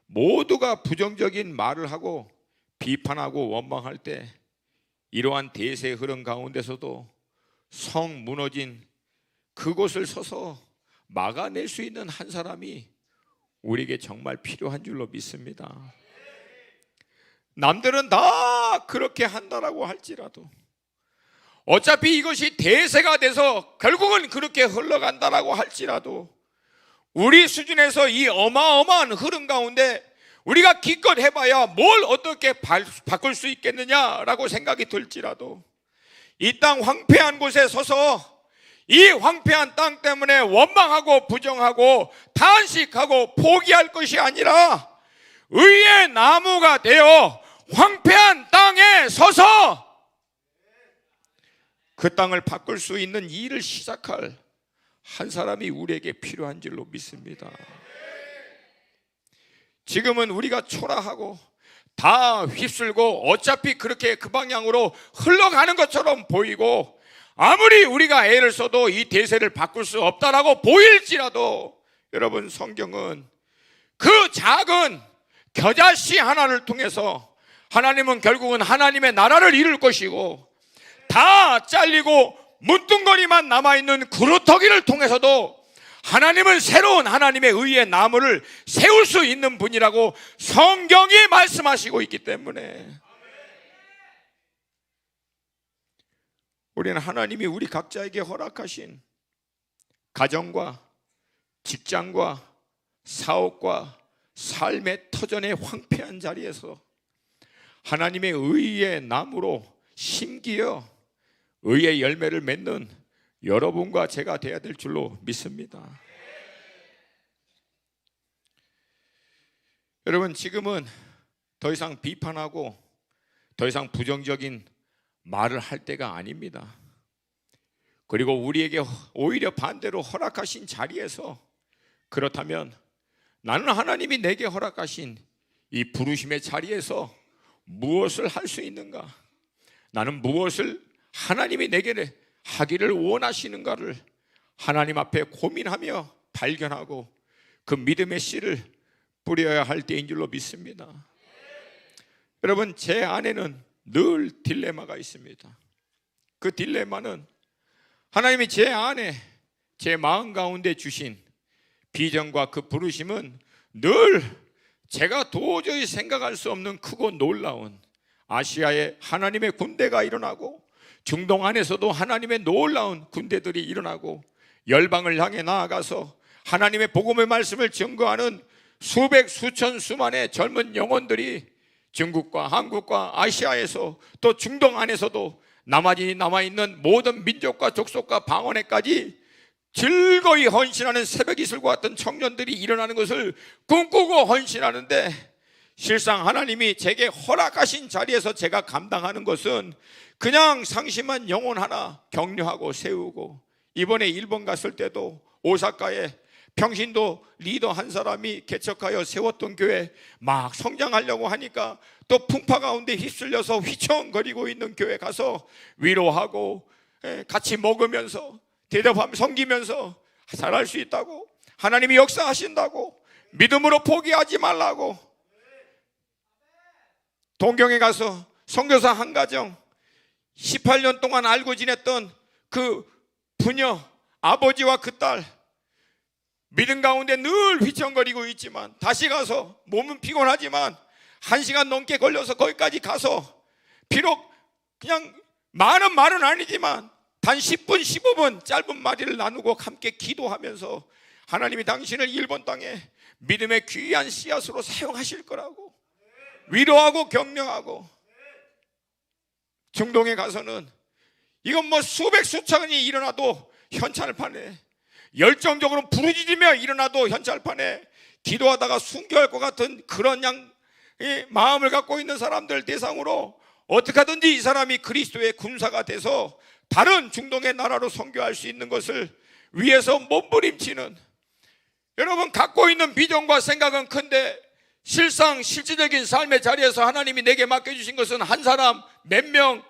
모두가 부정적인 말을 하고 비판하고 원망할 때 이러한 대세의 흐름 가운데서도 성 무너진 그곳을 서서 막아낼 수 있는 한 사람이 우리에게 정말 필요한 줄로 믿습니다. 남들은 다 그렇게 한다라고 할지라도 어차피 이것이 대세가 돼서 결국은 그렇게 흘러간다라고 할지라도 우리 수준에서 이 어마어마한 흐름 가운데 우리가 기껏 해봐야 뭘 어떻게 바꿀 수 있겠느냐라고 생각이 들지라도 이 땅 황폐한 곳에 서서 이 황폐한 땅 때문에 원망하고 부정하고 탄식하고 포기할 것이 아니라 의의 나무가 되어 황폐한 땅에 서서 그 땅을 바꿀 수 있는 일을 시작할 한 사람이 우리에게 필요한 줄로 믿습니다. 지금은 우리가 초라하고 다 휩쓸고 어차피 그렇게 그 방향으로 흘러가는 것처럼 보이고, 아무리 우리가 애를 써도 이 대세를 바꿀 수 없다라고 보일지라도, 여러분, 성경은 그 작은 겨자씨 하나를 통해서 하나님은 결국은 하나님의 나라를 이룰 것이고, 다 잘리고 문둥거리만 남아있는 그루터기를 통해서도 하나님은 새로운 하나님의 의의 나무를 세울 수 있는 분이라고 성경이 말씀하시고 있기 때문에, 우리는 하나님이 우리 각자에게 허락하신 가정과 직장과 사업과 삶의 터전의 황폐한 자리에서 하나님의 의의 나무로 심기어 의의 열매를 맺는 여러분과 제가 되어야 될 줄로 믿습니다. 여러분, 지금은 더 이상 비판하고 더 이상 부정적인 말을 할 때가 아닙니다. 그리고 우리에게 오히려 반대로 허락하신 자리에서, 그렇다면 나는 하나님이 내게 허락하신 이 부르심의 자리에서 무엇을 할 수 있는가? 나는 무엇을 하나님이 내게 하기를 원하시는가를 하나님 앞에 고민하며 발견하고 그 믿음의 씨를 뿌려야 할 때인 줄로 믿습니다. 여러분, 제 안에는 늘 딜레마가 있습니다. 그 딜레마는 하나님이 제 안에, 제 마음 가운데 주신 비전과 그 부르심은 늘 제가 도저히 생각할 수 없는 크고 놀라운 아시아에 하나님의 군대가 일어나고, 중동 안에서도 하나님의 놀라운 군대들이 일어나고, 열방을 향해 나아가서 하나님의 복음의 말씀을 증거하는 수백 수천 수만의 젊은 영혼들이 중국과 한국과 아시아에서, 또 중동 안에서도 남아있는 모든 민족과 족속과 방언에까지 즐거이 헌신하는 새벽 이슬과 같은 청년들이 일어나는 것을 꿈꾸고 헌신하는데, 실상 하나님이 제게 허락하신 자리에서 제가 감당하는 것은 그냥 상심한 영혼 하나 격려하고 세우고, 이번에 일본 갔을 때도 오사카에 평신도 리더 한 사람이 개척하여 세웠던 교회 막 성장하려고 하니까 또 풍파 가운데 휩쓸려서 휘청거리고 있는 교회 가서 위로하고 같이 먹으면서 대접하며 섬기면서 잘할 수 있다고, 하나님이 역사하신다고, 믿음으로 포기하지 말라고, 동경에 가서 선교사 한 가정 18년 동안 알고 지냈던 그 부녀 아버지와 그 딸, 믿음 가운데 늘 휘청거리고 있지만 다시 가서 몸은 피곤하지만 1시간 넘게 걸려서 거기까지 가서, 비록 그냥 많은 말은 아니지만 단 10분 15분 짧은 말을 나누고 함께 기도하면서 하나님이 당신을 일본 땅에 믿음의 귀한 씨앗으로 사용하실 거라고 위로하고 격려하고, 중동에 가서는 이건 뭐 수백 수천이 일어나도 현찰판에, 열정적으로 부르짖으며 일어나도 현찰판에 기도하다가 순교할 것 같은 그런 마음을 갖고 있는 사람들 대상으로 어떻게 하든지 이 사람이 그리스도의 군사가 돼서 다른 중동의 나라로 선교할 수 있는 것을 위해서 몸부림치는, 여러분, 갖고 있는 비전과 생각은 큰데 실상 실질적인 삶의 자리에서 하나님이 내게 맡겨주신 것은 한 사람, 몇 명,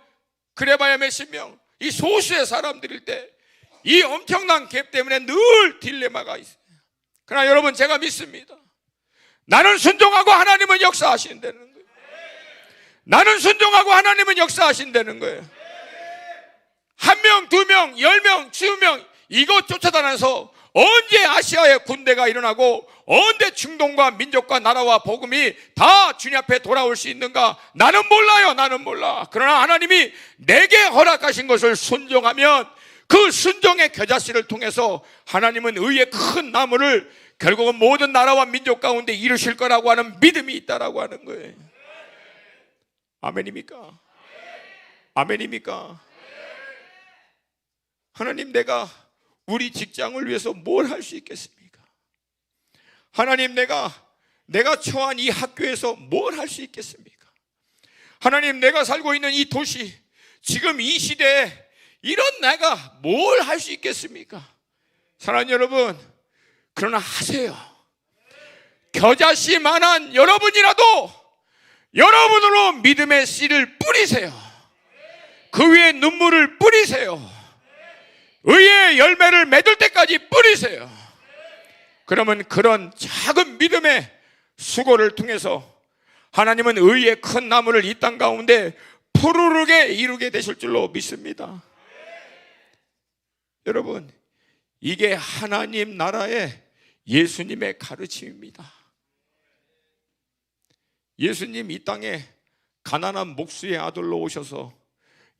그래봐야 몇십 명, 이 소수의 사람들일 때 이 엄청난 갭 때문에 늘 딜레마가 있어요. 그러나 여러분, 제가 믿습니다. 나는 순종하고 하나님은 역사하신다는 거예요. 나는 순종하고 하나님은 역사하신다는 거예요. 1명, 2명, 10명, 20명 이것 쫓아다녀서 언제 아시아의 군대가 일어나고 언제 중동과 민족과 나라와 복음이 다 주님 앞에 돌아올 수 있는가? 나는 몰라요. 나는 몰라. 그러나 하나님이 내게 허락하신 것을 순종하면 그 순종의 겨자씨를 통해서 하나님은 의의 큰 나무를 결국은 모든 나라와 민족 가운데 이루실 거라고 하는 믿음이 있다라고 하는 거예요. 아멘입니까? 아멘입니까? 하나님, 내가 우리 직장을 위해서 뭘 할 수 있겠습니까? 하나님, 내가 처한 이 학교에서 뭘 할 수 있겠습니까? 하나님, 내가 살고 있는 이 도시, 지금 이 시대에 이런 내가 뭘 할 수 있겠습니까? 사랑하는 여러분, 그러나 하세요. 겨자씨만한 여러분이라도 여러분으로 믿음의 씨를 뿌리세요. 그 위에 눈물을 뿌리세요. 의의 열매를 맺을 때까지 뿌리세요. 그러면 그런 작은 믿음의 수고를 통해서 하나님은 의의 큰 나무를 이 땅 가운데 푸르르게 이루게 되실 줄로 믿습니다. 여러분, 이게 하나님 나라의 예수님의 가르침입니다. 예수님 이 땅에 가난한 목수의 아들로 오셔서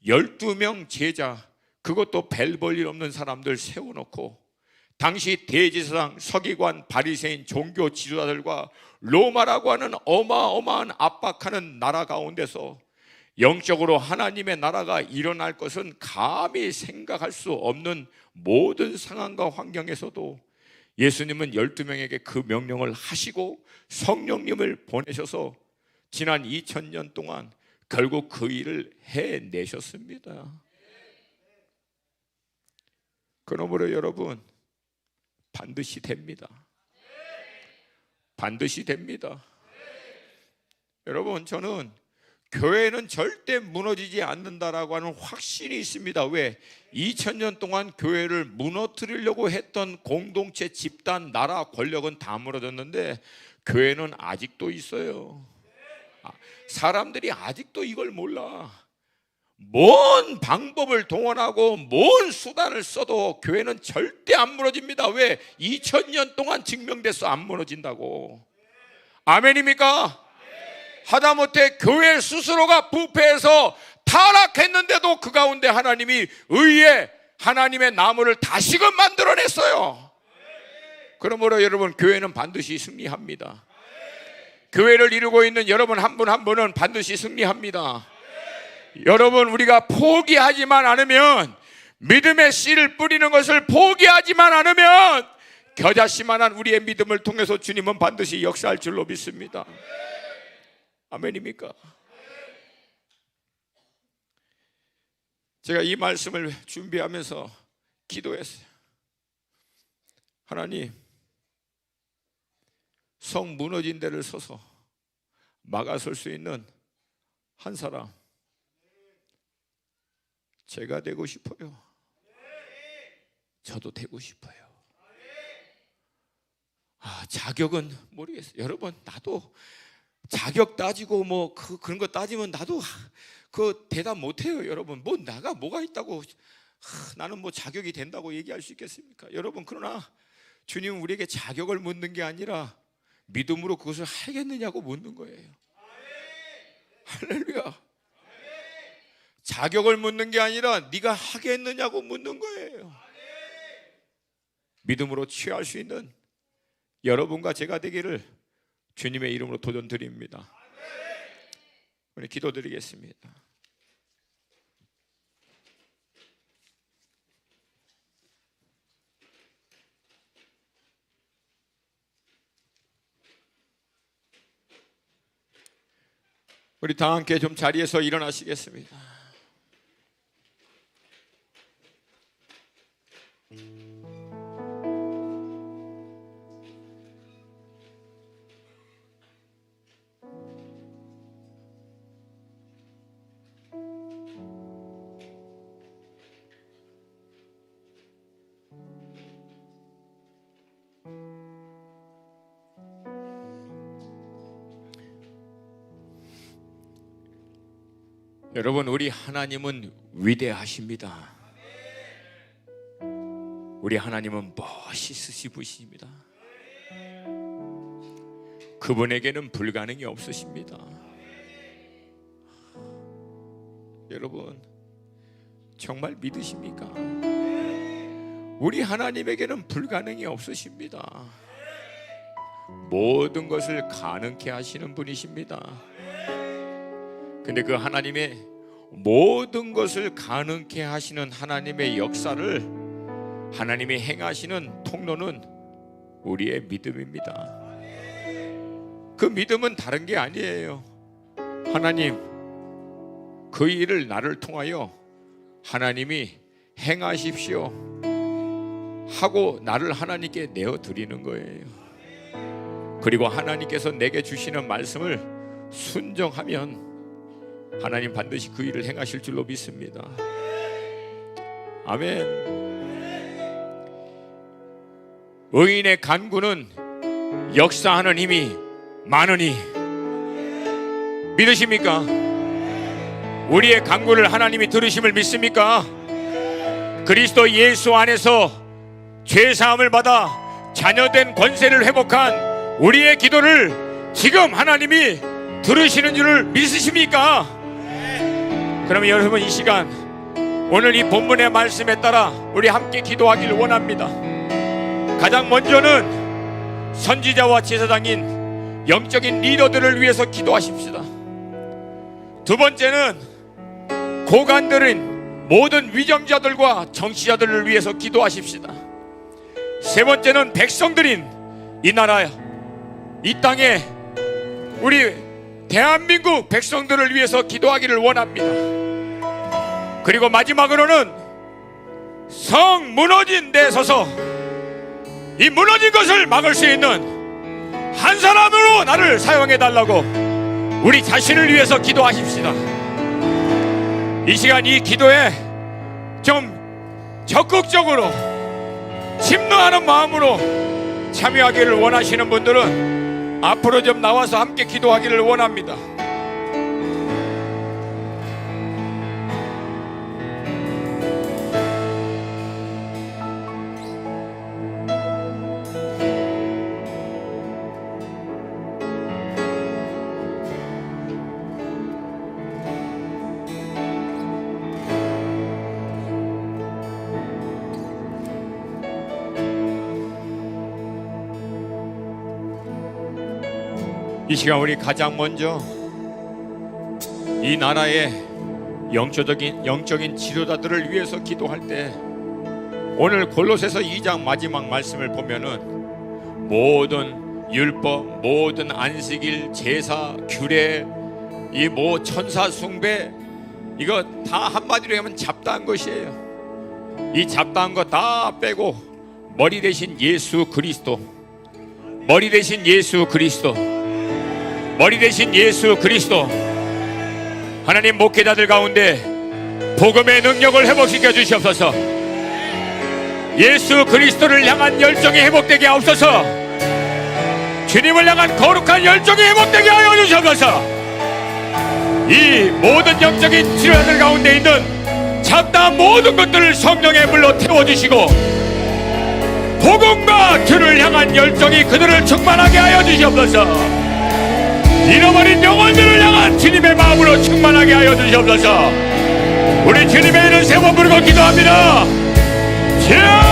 12명 제자, 그것도 별 볼 일 없는 사람들 세워놓고 당시 대제사장, 서기관, 바리새인, 종교 지도자들과 로마라고 하는 어마어마한 압박하는 나라 가운데서 영적으로 하나님의 나라가 일어날 것은 감히 생각할 수 없는 모든 상황과 환경에서도 예수님은 12명에게 그 명령을 하시고 성령님을 보내셔서 지난 2000년 동안 결국 그 일을 해내셨습니다. 그러므로 여러분, 반드시 됩니다. 반드시 됩니다. 여러분, 저는 교회는 절대 무너지지 않는다라고 하는 확신이 있습니다. 왜? 2000년 동안 교회를 무너뜨리려고 했던 공동체, 집단, 나라, 권력은 다 무너졌는데 교회는 아직도 있어요. 사람들이 아직도 이걸 몰라. 뭔 방법을 동원하고 뭔 수단을 써도 교회는 절대 안 무너집니다. 왜? 2000년 동안 증명돼서 안 무너진다고. 아멘입니까? 하다못해 교회 스스로가 부패해서 타락했는데도 그 가운데 하나님이 의의 하나님의 나무를 다시금 만들어냈어요. 그러므로 여러분, 교회는 반드시 승리합니다. 교회를 이루고 있는 여러분 한 분 한 분은 반드시 승리합니다. 여러분, 우리가 포기하지만 않으면, 믿음의 씨를 뿌리는 것을 포기하지만 않으면 겨자씨만한 우리의 믿음을 통해서 주님은 반드시 역사할 줄로 믿습니다. 아멘입니까? 제가 이 말씀을 준비하면서 기도했어요. 하나님, 성 무너진 데를 서서 막아설 수 있는 한 사람 제가 되고 싶어요. 저도 되고 싶어요. 자격은 모르겠어요. 여러분, 나도 자격 따지고 그런 거 따지면 나도 그 대답 못해요. 여러분, 내가 뭐가 있다고 나는 자격이 된다고 얘기할 수 있겠습니까? 여러분, 그러나 주님은 우리에게 자격을 묻는 게 아니라 믿음으로 그것을 하겠느냐고 묻는 거예요. 할렐루야. 자격을 묻는 게 아니라 네가 하겠느냐고 묻는 거예요. 믿음으로 취할 수 있는 여러분과 제가 되기를 주님의 이름으로 도전드립니다. 우리 기도드리겠습니다. 우리 다 함께 좀 자리에서 일어나시겠습니다. 여러분, 우리 하나님은 위대하십니다. 우리 하나님은 멋있으시 분이십니다. 그분에게는 불가능이 없으십니다. 여러분, 정말 믿으십니까? 우리 하나님에게는 불가능이 없으십니다. 모든 것을 가능케 하시는 분이십니다. 근데 그 하나님의 모든 것을 가능케 하시는 하나님의 역사를 하나님이 행하시는 통로는 우리의 믿음입니다. 그 믿음은 다른 게 아니에요. 하나님, 그 일을 나를 통하여 하나님이 행하십시오 하고 나를 하나님께 내어드리는 거예요. 그리고 하나님께서 내게 주시는 말씀을 순종하면 하나님 반드시 그 일을 행하실 줄로 믿습니다. 아멘. 의인의 간구는 역사하는 힘이 많으니, 믿으십니까? 우리의 간구를 하나님이 들으심을 믿습니까? 그리스도 예수 안에서 죄사함을 받아 자녀된 권세를 회복한 우리의 기도를 지금 하나님이 들으시는 줄을 믿으십니까? 그러면 여러분, 이 시간 오늘 이 본문의 말씀에 따라 우리 함께 기도하기를 원합니다. 가장 먼저는 선지자와 제사장인 영적인 리더들을 위해서 기도하십시다. 두 번째는 고관들인 모든 위정자들과 정치자들을 위해서 기도하십시다. 세 번째는 백성들인 이 나라, 이 땅에 우리 대한민국 백성들을 위해서 기도하기를 원합니다. 그리고 마지막으로는 성 무너진 데 서서 이 무너진 것을 막을 수 있는 한 사람으로 나를 사용해 달라고 우리 자신을 위해서 기도하십시다. 이 시간 이 기도에 좀 적극적으로 침노하는 마음으로 참여하기를 원하시는 분들은 앞으로 좀 나와서 함께 기도하기를 원합니다. 이 시간 우리 가장 먼저 이 나라의 영적인 지도자들을 위해서 기도할 때, 오늘 골로새서 2장 마지막 말씀을 보면은 모든 율법, 모든 안식일, 제사, 규례, 이 뭐 천사 숭배, 이거 다 한마디로 하면 잡다한 것이에요. 이 잡다한 거 다 빼고 머리 대신 예수 그리스도, 머리 대신 예수 그리스도, 머리 대신 예수 그리스도. 하나님, 목회자들 가운데 복음의 능력을 회복시켜 주시옵소서. 예수 그리스도를 향한 열정이 회복되게 하옵소서. 주님을 향한 거룩한 열정이 회복되게 하여 주시옵소서. 이 모든 영적인 지도자들 가운데 있는 잡다한 모든 것들을 성령의 불로 태워주시고 복음과 주를 향한 열정이 그들을 충만하게 하여 주시옵소서. 잃어버린 영혼들을 향한 주님의 마음으로 충만하게 하여 주시옵소서. 우리 주님의 이름 세 번 부르고 기도합니다. 주여!